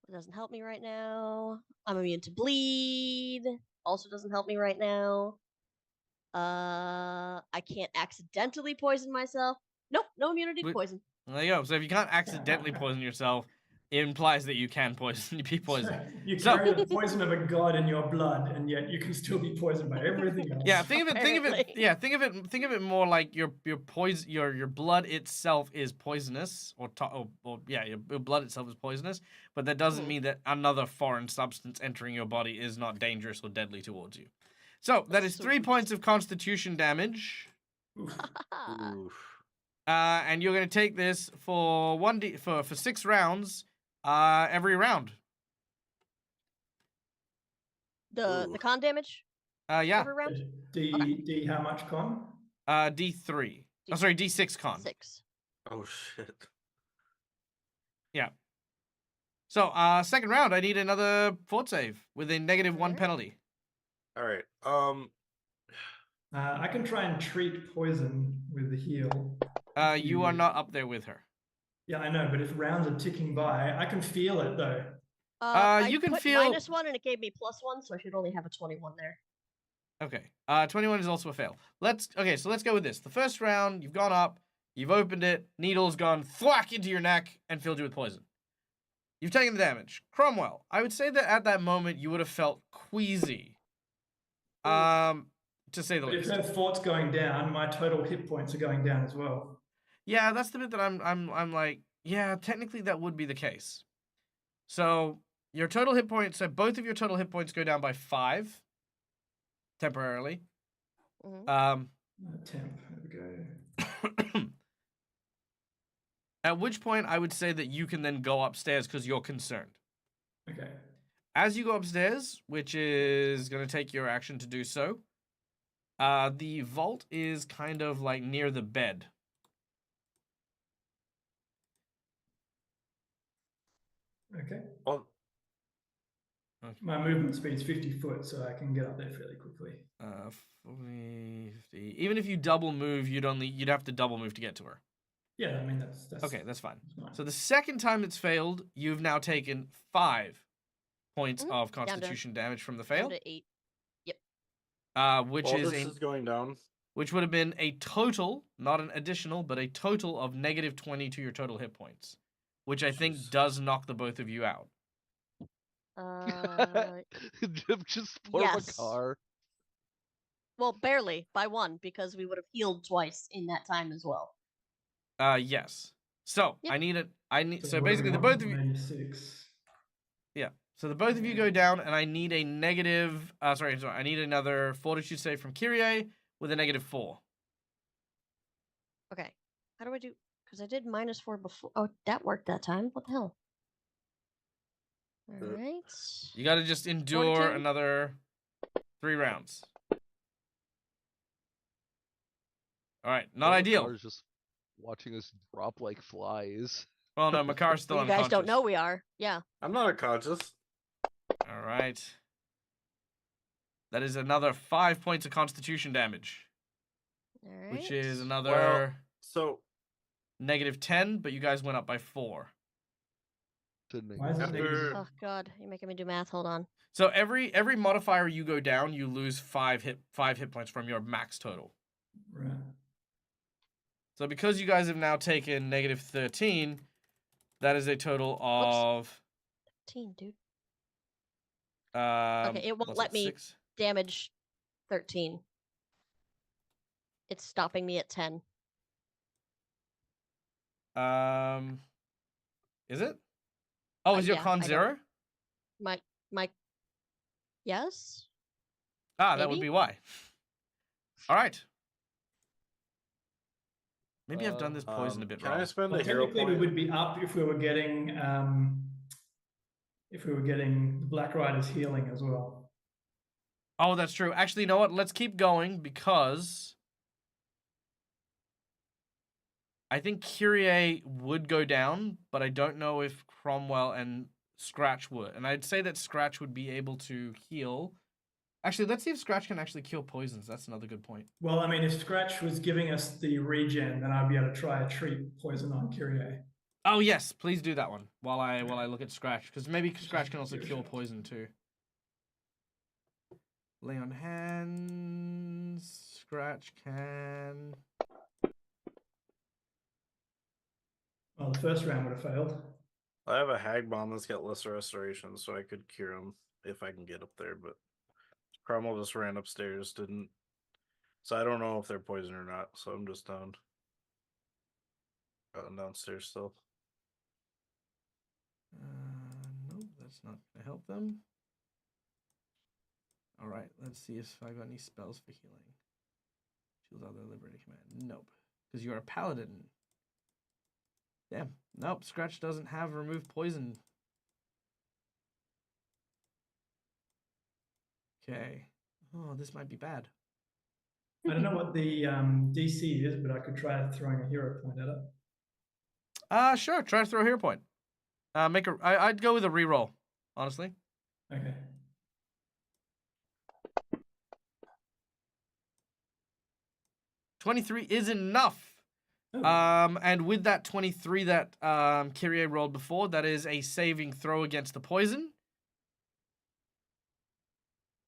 It doesn't help me right now. I'm immune to bleed. Also doesn't help me right now. I can't accidentally poison myself. Nope, no immunity to Wait. poison. There you go. So if you can't accidentally poison yourself, it implies that you can be poisoned. You So- carry the poison of a god in your blood, and yet you can still be poisoned by everything else. Yeah, think of it. Apparently. Yeah, think of it more like your poison. Your blood itself is poisonous, or yeah, your blood itself is poisonous. But that doesn't mean that another foreign substance entering your body is not dangerous or deadly towards you. So that is 3 points of Constitution damage. Oof. Oof. And you're going to take this for for 6 rounds, every round. The Ooh. con damage Yeah. every round? D how much con? D3. Oh, sorry, D6 con. 6. Oh shit. Yeah. So, second round, I need another fort save with a -1 Alright. penalty. All right. I can try and treat poison with the heal. You are not up there with her. Yeah, I know, but if rounds are ticking by, I can feel it though. I you can put feel- -1 and it gave me +1, so I should only have a 21 there. Okay. 21 is also a fail. So let's go with this. The first round, you've gone up, you've opened it, needle's gone thwack into your neck and filled you with poison. You've taken the damage. Cromwell, I would say that at that moment you would have felt queasy. To say the But if least. her fort's going down, my total hit points are going down as well. Yeah, that's the bit that I'm like, yeah, technically that would be the case. So your total hit points, so both of your total hit points go down by 5 temporarily. Mhm. Temp, there we go. At which point I would say that you can then go upstairs because you're concerned. Okay. As you go upstairs, which is going to take your action to do so, the vault is kind of like near the bed. Okay. Well, My movement speed's 50 foot, so I can get up there fairly quickly. 40, 50. Even if you double move, you'd have to double move to get to her. Yeah, I mean that's Okay, that's fine. fine. So the second time it's failed, you've now taken 5 points Mhm. of Down to- Constitution damage from the Down fail, to 8. which while is this is going down. which would have been a total, not an additional, but a total of -20 to your total hit points, which I think Jeez. does knock the both of you out. Just pour yes. Makar. Well, barely by 1 because we would have healed twice in that time as well. Yes. So Yep. So what do basically we the want? both of you. 96. Yeah. So the both of you go down, and I need a negative. Sorry. I need another fortitude save from Kyrie with a -4. Okay. How do I do? Because I did -4 before. Oh, that worked that time. What the hell? All right. You got to just endure Fortitude? another 3 rounds. All right. Not ideal. Makar's just watching us drop like flies. Well, no, Makar's still You unconscious. guys don't know we are. Yeah. I'm not unconscious. All right. That is another 5 points of Constitution damage, All right. which is another Well, so -10. But you guys went up by 4. Why is it After- negative? Oh God, you're making me do math. Hold on. So every modifier you go down, you lose 5 hit points from your max total. Right. So because you guys have now taken -13, that is a total of 15, dude. okay, it won't let me damage 13. It's stopping me at 10. Is it? Oh, is your yeah, con I don't- 0? My yes. Ah, that would maybe? be why. All right. Maybe I've done this poison a bit Can wrong. I spend Well, a hero technically, we point? would be up if we were getting the Black Riders healing as well. Oh, that's true. Actually, you know what? Let's keep going because I think Kyrie would go down, but I don't know if Cromwell and Scratch would. And I'd say that Scratch would be able to heal. Actually, let's see if Scratch can actually cure poisons. That's another good point. Well, I mean, if Scratch was giving us the regen, then I'd be able to try a treat poison on Kyrie. Oh yes, please do that one while I look at Scratch, because maybe Scratch can also Give it a cure shot. poison too. Lay on hands. Scratch can. Well, the first round would have failed. I have a hag bomb that's got lesser restoration, so I could cure him if I can get up there. But Cromwell just ran upstairs, didn't. So I don't know if they're poisoned or not. So I'm just downstairs still. Nope, that's not gonna help them. All right, let's see if I got any spells for healing. Shield other liberating command. Nope, because you're a paladin. Damn. Nope. Scratch doesn't have remove poison. Okay. Oh, this might be bad. I don't know what the DC is, but I could try throwing a hero point at it. Sure. Try to throw a hero point. I'd go with a reroll, honestly. Okay. 23 is enough. Oh. And with that 23 that Kyrie rolled before, that is a saving throw against the poison.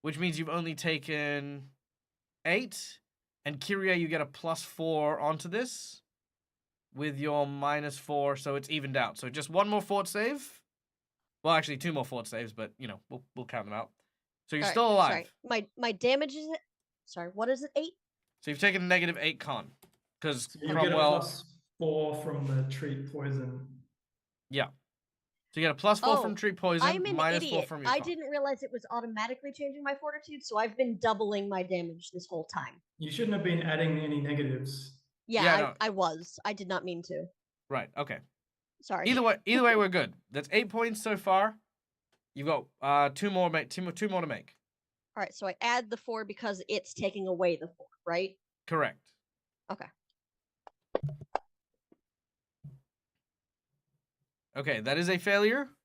Which means you've only taken 8. And Kyrie, you get a +4 onto this. With your -4, so it's evened out. So just one more fort save. Well, actually 2 more fort saves, but you know, we'll count them out. So you're All right, still alive. Sorry, my damage is it? Sorry, what is it? 8? So you've taken a -8 con. Because So you get a Cromwell. +4 from the treat poison. Yeah. So you get a +4 from treat poison, I'm an -4 idiot. from your I con. didn't realize it was automatically changing my fortitude, so I've been doubling my damage this whole time. You shouldn't have been adding any negatives. Yeah, Yeah, no. I was. I did not mean to. Right, okay. Sorry. Either way, we're good. That's 8 points so far. You've got 2 more to make. All right, so I add the 4 because it's taking away the 4, right? Correct. Okay. Okay, that is a failure,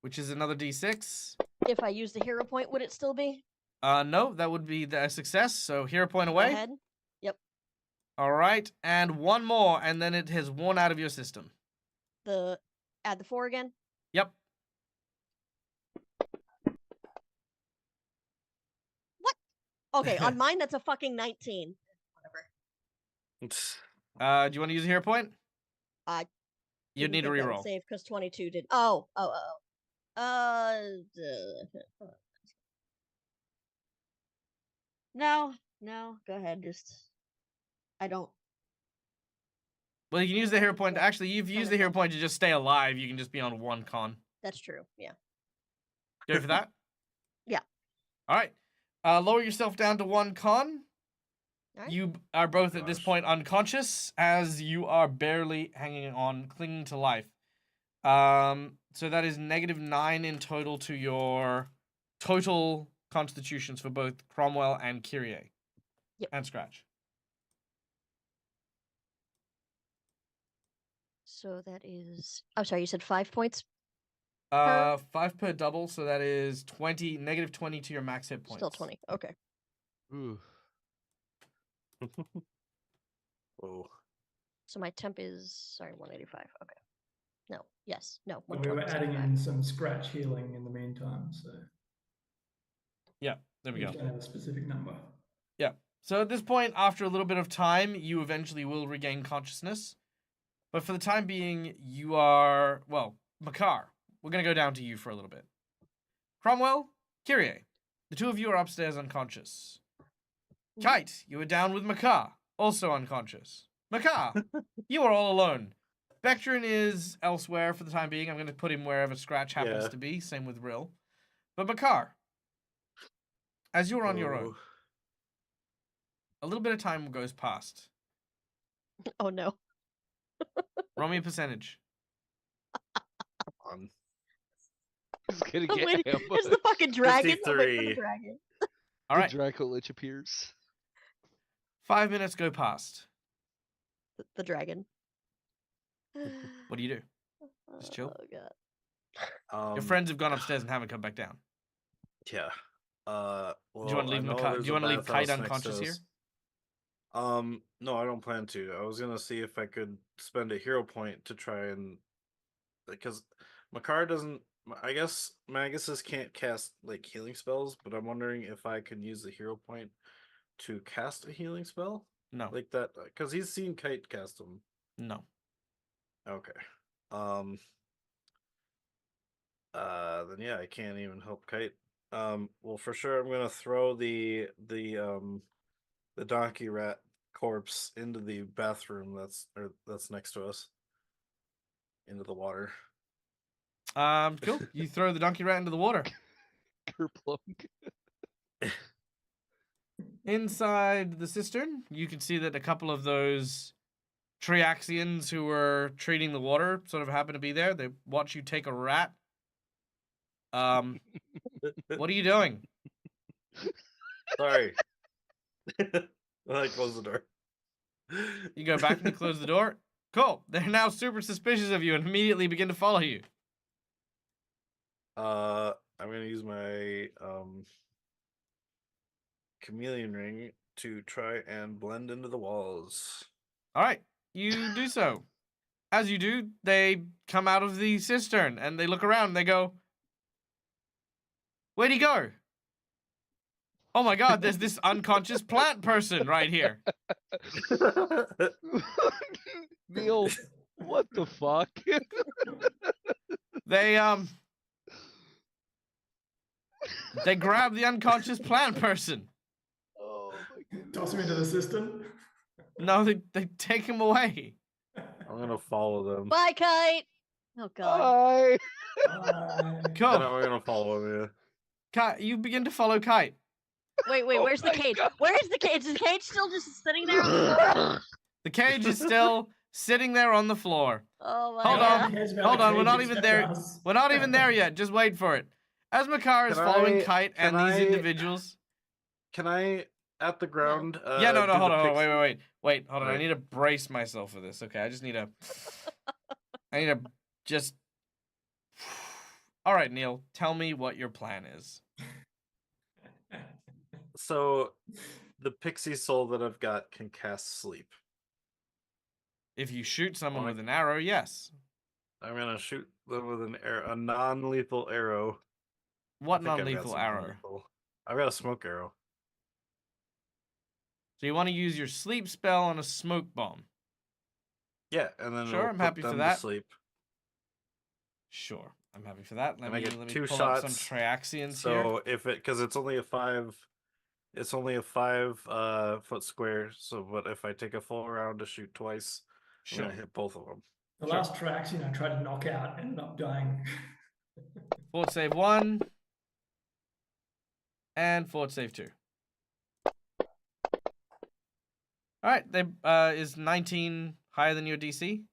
which is another d6. If I use the hero point, would it still be? No, that would be a success. So hero point Go away. ahead. Yep. All right, and one more, and then it has worn out of your system. Add the 4 again. Yep. What? Okay, on mine that's a fucking 19. Whatever. Do you want to use a hero point? You'd need a reroll. Save because 22 did. Oh. No. Go ahead. I don't. Well, you can use the hero point. Actually, you've used the hero point to just stay alive. You can just be on 1 con. That's true. Yeah. Go for that? Yeah. All right. Lower yourself down to 1 con. All right. You are both at this point unconscious, as you are barely hanging on, clinging to life. So that is -9 in total to your total constitutions for both Cromwell and Kyrie. Yep. And Scratch. So that is. I'm sorry. You said 5 points. 5 per double, so that is -20 to your max hit points. Still 20. Okay. Ooh. Whoa. So my temp is 185. Okay. No. Yes. No. And we were 120. adding in some scratch healing in the meantime, so Yeah, there we we go. don't have a specific number. Yeah. So at this point, after a little bit of time, you eventually will regain consciousness. But for the time being, you are, well, Makar. We're going to go down to you for a little bit. Cromwell, Kyrie, the two of you are upstairs unconscious. Kite, you are down with Makar, also unconscious. Makar, you are all alone. Bectrin is elsewhere for the time being. I'm going to put him wherever Scratch happens to be. Same with Rill. But Makar, as you're on your own, a little bit of time goes past. Oh no. Roll me a percentage. On. He's gonna I'm get waiting- him. There's the fucking dragon. I'm waiting for the 53. dragon. All right, The Dracolich appears. 5 minutes go past. The dragon. What do you do? Just chill? Oh god. Your friends have gone upstairs and haven't come back down. Yeah. Well, Do you want to leave I know Makai? there's Do you a want to leave Kite bathhouse next unconscious to here? us. No, I don't plan to. I was gonna see if I could spend a hero point to try and because Makar doesn't. I guess Maguses can't cast like healing spells, but I'm wondering if I can use the hero point to cast a healing spell No. like that, because he's seen Kite cast them. No. Okay. Then yeah, I can't even help Kite. Well, for sure, I'm gonna throw the donkey rat corpse into the bathroom that's next to us, into the water. Cool. You throw the donkey rat into the water. Kerplunk. Inside the cistern, you can see that a couple of those Triaxians who were treating the water sort of happen to be there. They watch you take a rat. What are you doing? Sorry. I close the door. You go back and you close the door. Cool. They're now super suspicious of you and immediately begin to follow you. I'm gonna use my chameleon ring to try and blend into the walls. All right, you do so. As you do, they come out of the cistern and they look around and they go, "Where'd he go? Oh my God, there's this unconscious plant person right here." Neil, what the fuck? They grab the unconscious plant person. Oh my goodness. Toss him into the cistern. No, they take him away. I'm gonna follow them. Bye, Kite. Oh God. Bye. I'm Cool. gonna follow him. Kite, you begin to follow Kite. Wait, Oh where's the my cage? God. Where is the cage? Is the cage still just sitting there on the floor? The cage is still sitting there on the floor. Oh my Hold God. on. Cares about Hold the on, we're cage not even except there. us. We're not even there yet. Just wait for it. As Makar is Can following I- Kite and can these I- individuals. Can I, at the ground? Yeah, no, do hold the on, pixie- wait, hold on. I Right. need to brace myself for this. Okay, I need to just. All right, Neil, tell me what your plan is. So, the pixie soul that I've got can cast sleep. If you shoot someone Alright. with an arrow, yes. I'm gonna shoot them with an arrow, a non-lethal arrow. What I think I've got non-lethal some arrow? non-lethal. I've got a smoke arrow. So you want to use your sleep spell on a smoke bomb? Yeah, and then Sure, it'll I'm put happy for them that. to sleep. Sure, I'm happy for that. Let And I me get let me 2 pull up some shots, Triaxians here. So if it, because it's only a 5 foot square. So, but if I take a full round to shoot twice, I'm Sure. gonna hit both of them. The Sure. last tracks, I tried to knock out, ended up dying. Fort save 1. And fort save 2. Alright, they is 19 higher than your DC?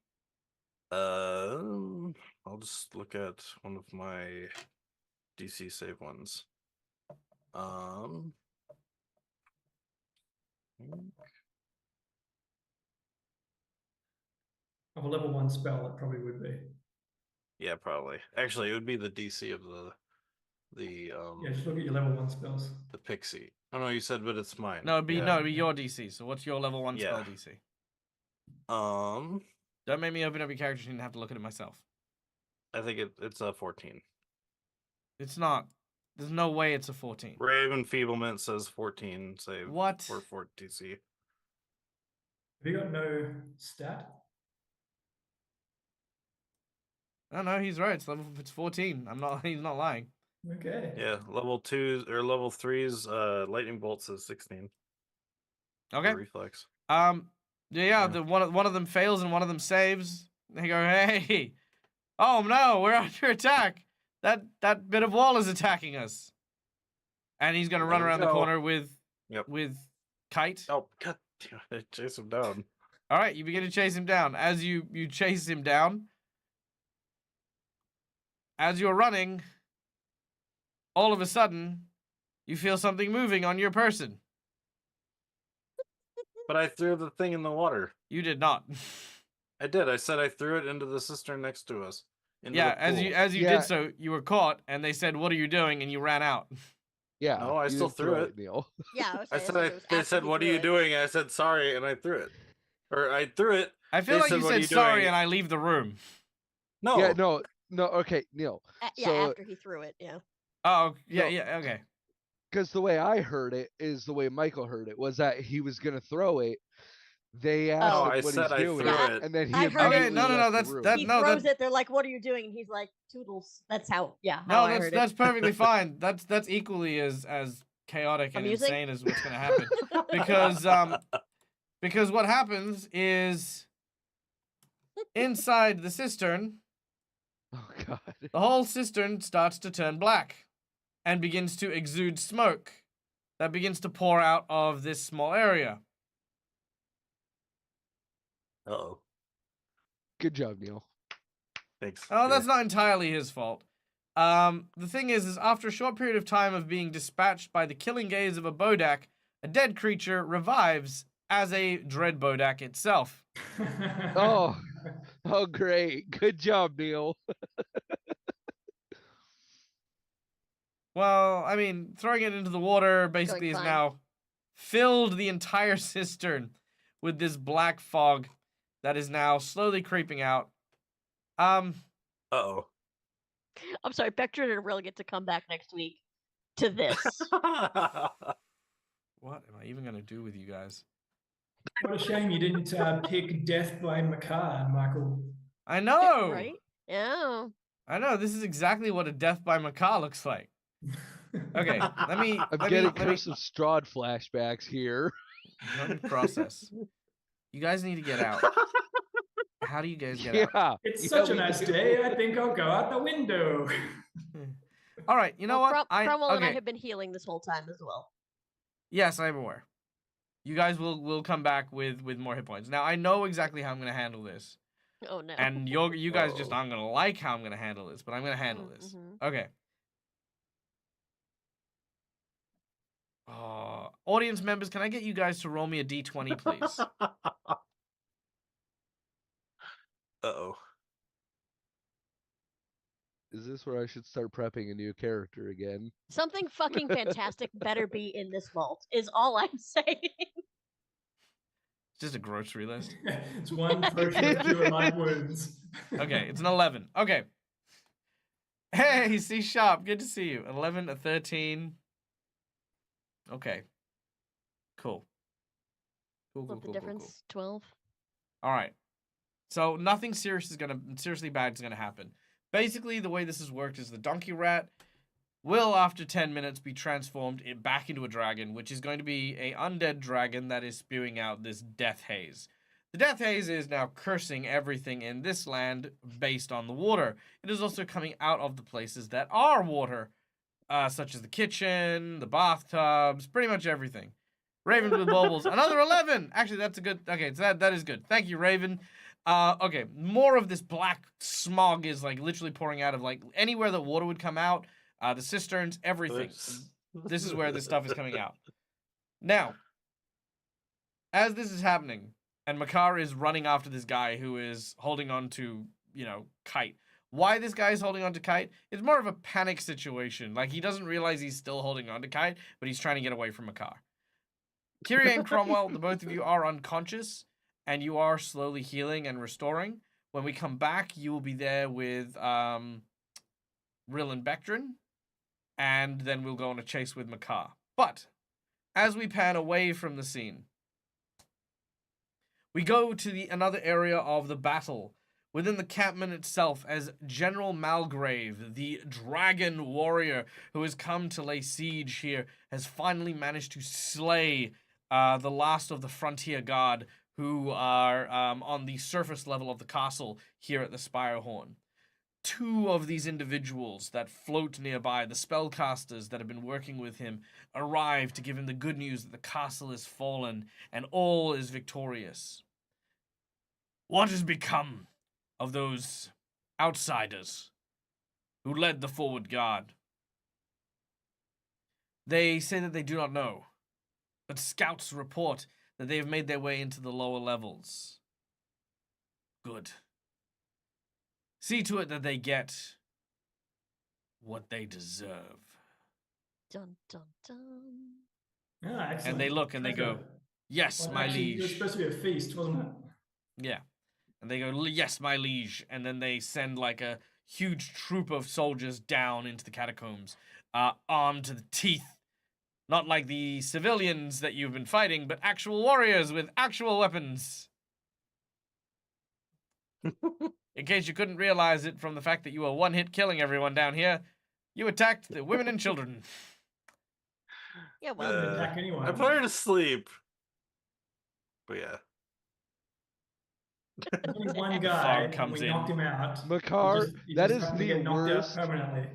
I'll just look at one of my DC save ones. Of a level 1 spell, it probably would be. Yeah, probably. Actually, it would be the DC of the Yeah, just look at your level 1 spells. the pixie. Oh no, you said, but it's mine. No, it'd be Yeah. your DC. So what's your level 1 spell Yeah. DC? I Don't make me open up your character sheet and have to look at it myself. think it's a 14. It's not. There's no way it's a 14. Brave Enfeeblement says 14 save. What? For 4 DC. Have you got no stat? No, he's right. It's 14. He's not lying. Okay. Yeah, level 2s or level 3's lightning bolt says 16. Okay. For reflex. Yeah, Yeah. the one of them fails and one of them saves. They go, "Hey. Oh no, we're under attack. That bit of wall is attacking us." And he's going to run There we around the go. corner with Yep. Kite. Oh god damn it, chase him down. All right, you begin to chase him down. As you chase him down, as you're running, all of a sudden, you feel something moving on your person. But I threw the thing in the water. You did not. I did. I said I threw it into the cistern next to us. Into Yeah, the as you pool. did so, you were caught, and they said, "What are you doing?" And you ran out. Yeah. No, I you still didn't threw throw it. Neil. Yeah, I was I saying, said it was they after said, he "What are threw you it. doing?" And I said, "Sorry," and I threw it. Or I threw it. I feel They like said, you "What are said you sorry, doing?" and I leave the room. No. Yeah, no, okay, Neil. Yeah, So, after he threw it. Yeah. Oh, yeah, No. yeah, okay. because the way I heard it is the way Michael heard it, was that he was gonna throw it. They asked Oh, him I what said he's I doing, threw Yeah, it. and then he I heard it. Okay, immediately no, left the that's room. that. He No, throws that it. They're like, "What are you doing?" And he's like, "Toodles." That's how. Yeah, how no, I heard that's it. perfectly fine. That's equally as chaotic and Amusing? insane as what's gonna happen. Because what happens is inside the cistern, Oh God. the whole cistern starts to turn black and begins to exude smoke that begins to pour out of this small area. Uh-oh. Good job, Neil. Thanks. Oh, that's Yeah. not entirely his fault. The thing is after a short period of time of being dispatched by the killing gaze of a Bodak, a dead creature revives as a dread Bodak itself. Oh, oh, great. Good job, Neil. Well, I mean, throwing it into the water basically is fine. now filled the entire cistern with this black fog that is now slowly creeping out. Uh-oh. I'm sorry, Vector didn't really get to come back next week to this. What am I even gonna do with you guys? What a shame you didn't pick Death by Macabre, Michael. I know, Right? Yeah. I know. This is exactly what a death by macaw looks like. Okay, let me I'm getting Curse of Strahd flashbacks here. let me process. You guys need to get out. How do you guys get out? Yeah. It's yeah, such a we nice do. day. I think I'll go out the window. All right, you know what? Cromwell and I okay. have been healing this whole time as well. Yes, I'm aware. You guys will come back with more hit points. Now I know exactly how I'm gonna handle this, Oh no. and you guys just Uh-oh. aren't gonna like how I'm gonna handle this, but I'm gonna handle this. Mhm. Okay. Audience members, can I get you guys to roll me a d20, please? Uh-oh. Is this where I should start prepping a new character again? Something fucking fantastic better be in this vault, is all I'm saying. It's just a grocery list. It's one potion to cure my wounds. Okay, it's an 11. Okay. Hey, C Sharp, good to see you. 11, a 13. Okay. Cool. Cool, What's the cool. difference? 12? All right. So nothing seriously bad is gonna happen. Basically, the way this has worked is the donkey rat will, after 10 minutes, be transformed back into a dragon, which is going to be a undead dragon that is spewing out this death haze. The death haze is now cursing everything in this land based on the water. It is also coming out of the places that are water, such as the kitchen, the bathtubs, pretty much everything. Raven with baubles, another 11. Actually, that's a good. Okay, so that is good. Thank you, Raven. Okay, more of this black smog is like literally pouring out of like anywhere that water would come out. The cisterns, everything. Oops. This is where this stuff is coming out. Now, as this is happening, and Makar is running after this guy who is holding on to, Kite. Why this guy is holding on to Kite? It's more of a panic situation. Like, he doesn't realize he's still holding on to Kite, but he's trying to get away from Makar. Kyrie and Cromwell, the both of you are unconscious, and you are slowly healing and restoring. When we come back, you will be there with Rill and Bectrin, and then we'll go on a chase with Makar. But, as we pan away from the scene, we go to another area of the battle, within the campment itself, as General Malgrave, the dragon warrior who has come to lay siege here, has finally managed to slay the last of the frontier guard who are on the surface level of the castle here at the Spirehorn. Two of these individuals that float nearby, the spellcasters that have been working with him, arrive to give him the good news that the castle is fallen and all is victorious. What has become of those outsiders who led the forward guard? They say that they do not know, but scouts report that they have made their way into the lower levels. Good. See to it that they get what they deserve. Dun dun dun. Ah, excellent. And they look and they go, Treasure. yes, Well, my actually, it was liege. supposed to be a feast, wasn't it? Yeah. And they go, yes, my liege. And then they send like a huge troop of soldiers down into the catacombs, armed to the teeth. Not like the civilians that you've been fighting, but actual warriors with actual weapons. In case you couldn't realize it from the fact that you were one-hit killing everyone down here, you attacked the women and children. Yeah, Well, well, didn't attack anyone. I put her to sleep. But yeah. There's only one Fog guy, and comes we in. knocked him out. Makar, He that just is happened to the get knocked out worst. permanently.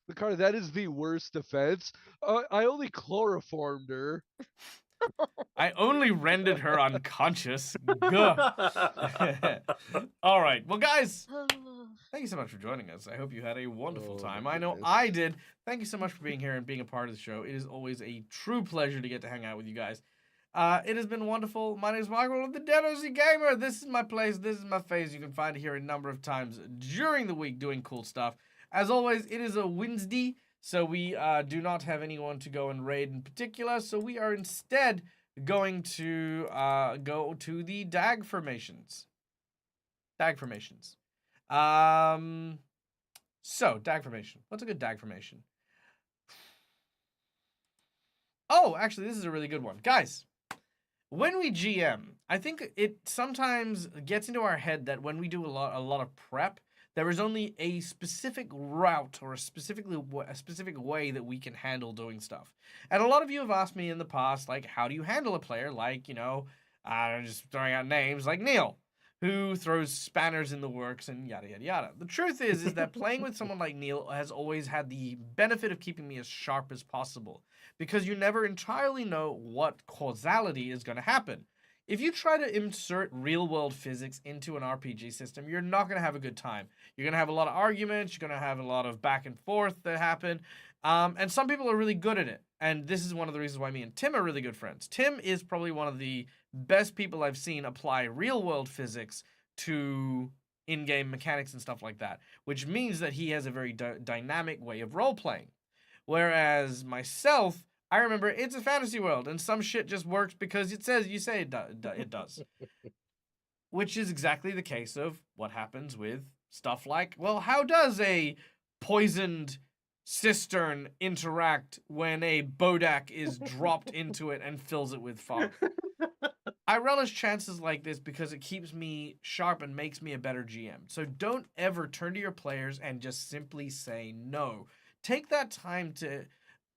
Makar, that is the worst defense. I only chloroformed her. I only rendered her unconscious. Gah. All right. Well, guys, thank you so much for joining us. I hope you had a wonderful Oh, time. my I know goodness. I did. Thank you so much for being here and being a part of the show. It is always a true pleasure to get to hang out with you guys. It has been wonderful. My name is Michael of the Dead OZ Gamer. This is my place. This is my face. You can find it here a number of times during the week doing cool stuff. As always, it is a Wednesday, so we do not have anyone to go and raid in particular. So we are instead going to go to the DAG formations. DAG formations. So DAG formation. What's a good DAG formation? Oh, actually, this is a really good one, guys. When we GM, I think it sometimes gets into our head that when we do a lot of prep, there is only a specific route or a specific way that we can handle doing stuff. And a lot of you have asked me in the past, like, how do you handle a player like, just throwing out names like Neil, who throws spanners in the works and yada, yada, yada. The truth is that playing with someone like Neil has always had the benefit of keeping me as sharp as possible, because you never entirely know what causality is going to happen. If you try to insert real-world physics into an RPG system, you're not going to have a good time. You're going to have a lot of arguments. You're going to have a lot of back and forth that happen. And some people are really good at it. And this is one of the reasons why me and Tim are really good friends. Tim is probably one of the best people I've seen apply real-world physics to in-game mechanics and stuff like that, which means that he has a very dynamic way of role-playing. Whereas myself, I remember it's a fantasy world, and some shit just works because it says you say it does. Which is exactly the case of what happens with stuff like, well, how does a poisoned cistern interact when a bodak is dropped into it and fills it with fog? I relish chances like this because it keeps me sharp and makes me a better GM. So don't ever turn to your players and just simply say no. Take that time to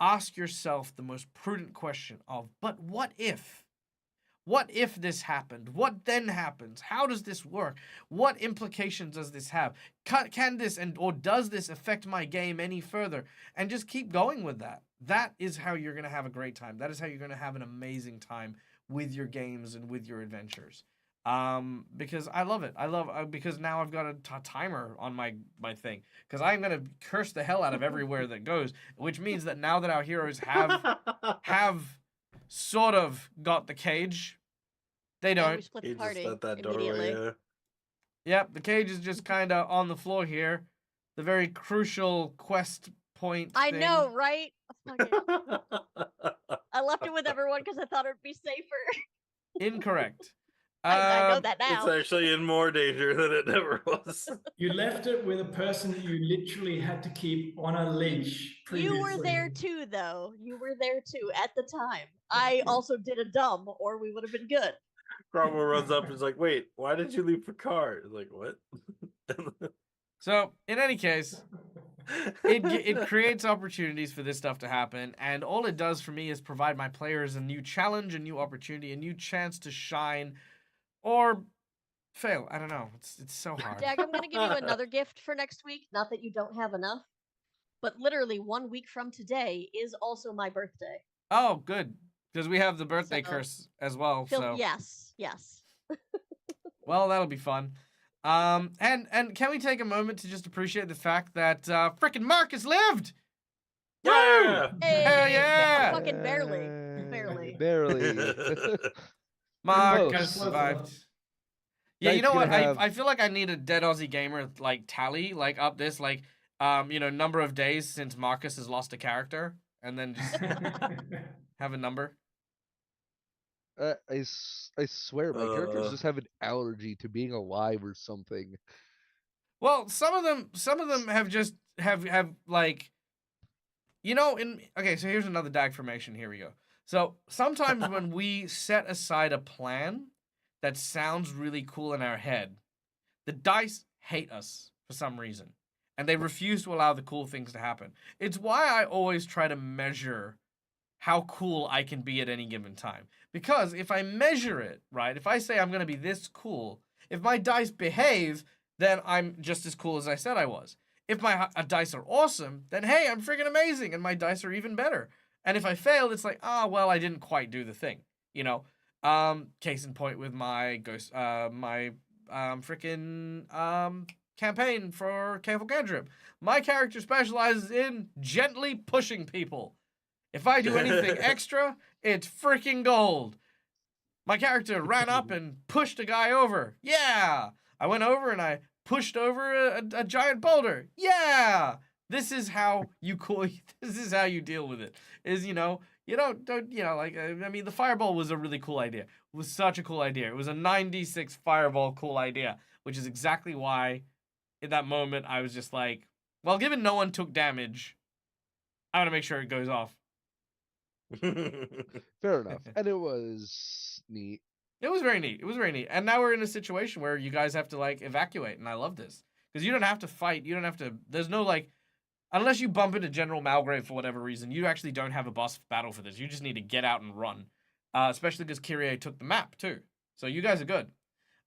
ask yourself the most prudent question of, but what if? What if this happened? What then happens? How does this work? What implications does this have? Can this or does this affect my game any further? And just keep going with that. That is how you're going to have a great time. That is how you're going to have an amazing time with your games and with your adventures. Because I love it. Because now I've got a timer on my thing. Because I'm gonna curse the hell out of everywhere that goes, which means that now that our heroes have sort of got the cage, they yeah, we don't. split He the just party let that immediately. doorway. Yep, the cage is just kind of on the floor here. The very crucial quest point. I thing. know, right? Fucking- I left it with everyone because I thought it would be safer. Incorrect. I know that It's now. actually in more danger than it ever was. You left it with a person that you literally had to keep on a leash previously. You were there too, though. You were there too at the time. I also did a dumb, or we would have been good. Cromwell runs up and is like, wait, why did you leave Picard? He's like, what? So, in any case, it creates opportunities for this stuff to happen, and all it does for me is provide my players a new challenge, a new opportunity, a new chance to shine or fail. I don't know. It's so hard. Dag, I'm gonna give you another gift for next week. Not that you don't have enough, but literally 1 week from today is also my birthday. Oh, good, because we have the birthday So- curse as well. So Yes. well, that'll be fun. And can we take a moment to just appreciate the fact that frickin' Marcus lived? Yeah! Hey, Hell yeah! Fucking barely. Barely. Marcus Close. survived. Yeah, you Knight's know what? gonna have- I feel like I need a Dead Aussie Gamer like tally, like up this, like number of days since Marcus has lost a character, and then just have a number. I swear, my characters Uh, just have an allergy to being alive or something. Well, some of them have just have like, okay, so here's another dag formation. Here we go. So sometimes when we set aside a plan that sounds really cool in our head, the dice hate us for some reason, and they refuse to allow the cool things to happen. It's why I always try to measure how cool I can be at any given time. Because if I measure it, right, if I say I'm going to be this cool, if my dice behave, then I'm just as cool as I said I was. If my dice are awesome, then hey, I'm freaking amazing and my dice are even better. And if I fail, it's like, well, I didn't quite do the thing, you know? Case in point with my ghost, my freaking campaign for Careful Cantrip. My character specializes in gently pushing people. If I do anything extra, it's freaking gold. My character ran up and pushed a guy over. Yeah. I went over and I pushed over a giant boulder. Yeah. This is how you this is how you deal with it. Is you don't like I mean the fireball was a really cool idea. It was such a cool idea. It was a 96 fireball cool idea, which is exactly why in that moment I was just like, well, given no one took damage, I want to make sure it goes off. Fair enough. And it was neat. It was very neat. It was very neat. And now we're in a situation where you guys have to like evacuate, and I love this. Because you don't have to fight. You don't have to. There's no like. Unless you bump into General Malgrave for whatever reason, you actually don't have a boss battle for this. You just need to get out and run. Especially because Kyrie took the map too. So you guys are good.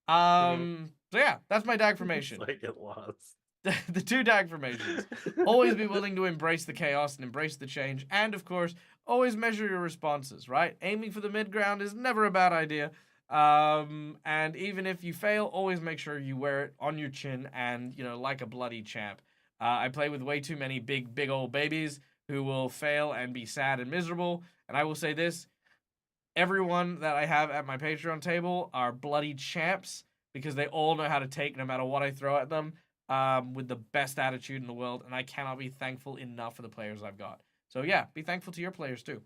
So yeah, that's my dag formation. I get lost. The 2 dag formations. Always be willing to embrace the chaos and embrace the change. And of course, always measure your responses, right? Aiming for the mid ground is never a bad idea. And even if you fail, always make sure you wear it on your chin and, like a bloody champ. I play with way too many big old babies who will fail and be sad and miserable. And I will say this, everyone that I have at my Patreon table are bloody champs because they all know how to take no matter what I throw at them. With the best attitude in the world, and I cannot be thankful enough for the players I've got. So yeah, be thankful to your players too.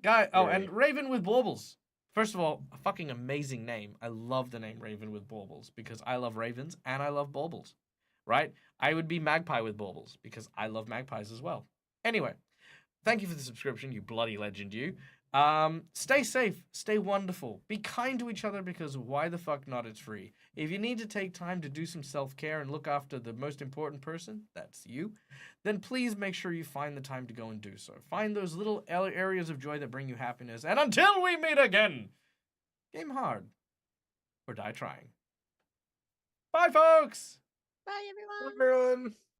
And Raven with Baubles. First of all, a fucking amazing name. I love the name Raven with Baubles because I love ravens and I love baubles, right? I would be Magpie with Baubles because I love magpies as well. Anyway, thank you for the subscription, you bloody legend, you. Stay safe, stay wonderful, be kind to each other because why the fuck not? It's free. If you need to take time to do some self-care and look after the most important person, that's you, then please make sure you find the time to go and do so. Find those little areas of joy that bring you happiness. And until we meet again, game hard or die trying. Bye, folks! Bye, everyone. Everyone.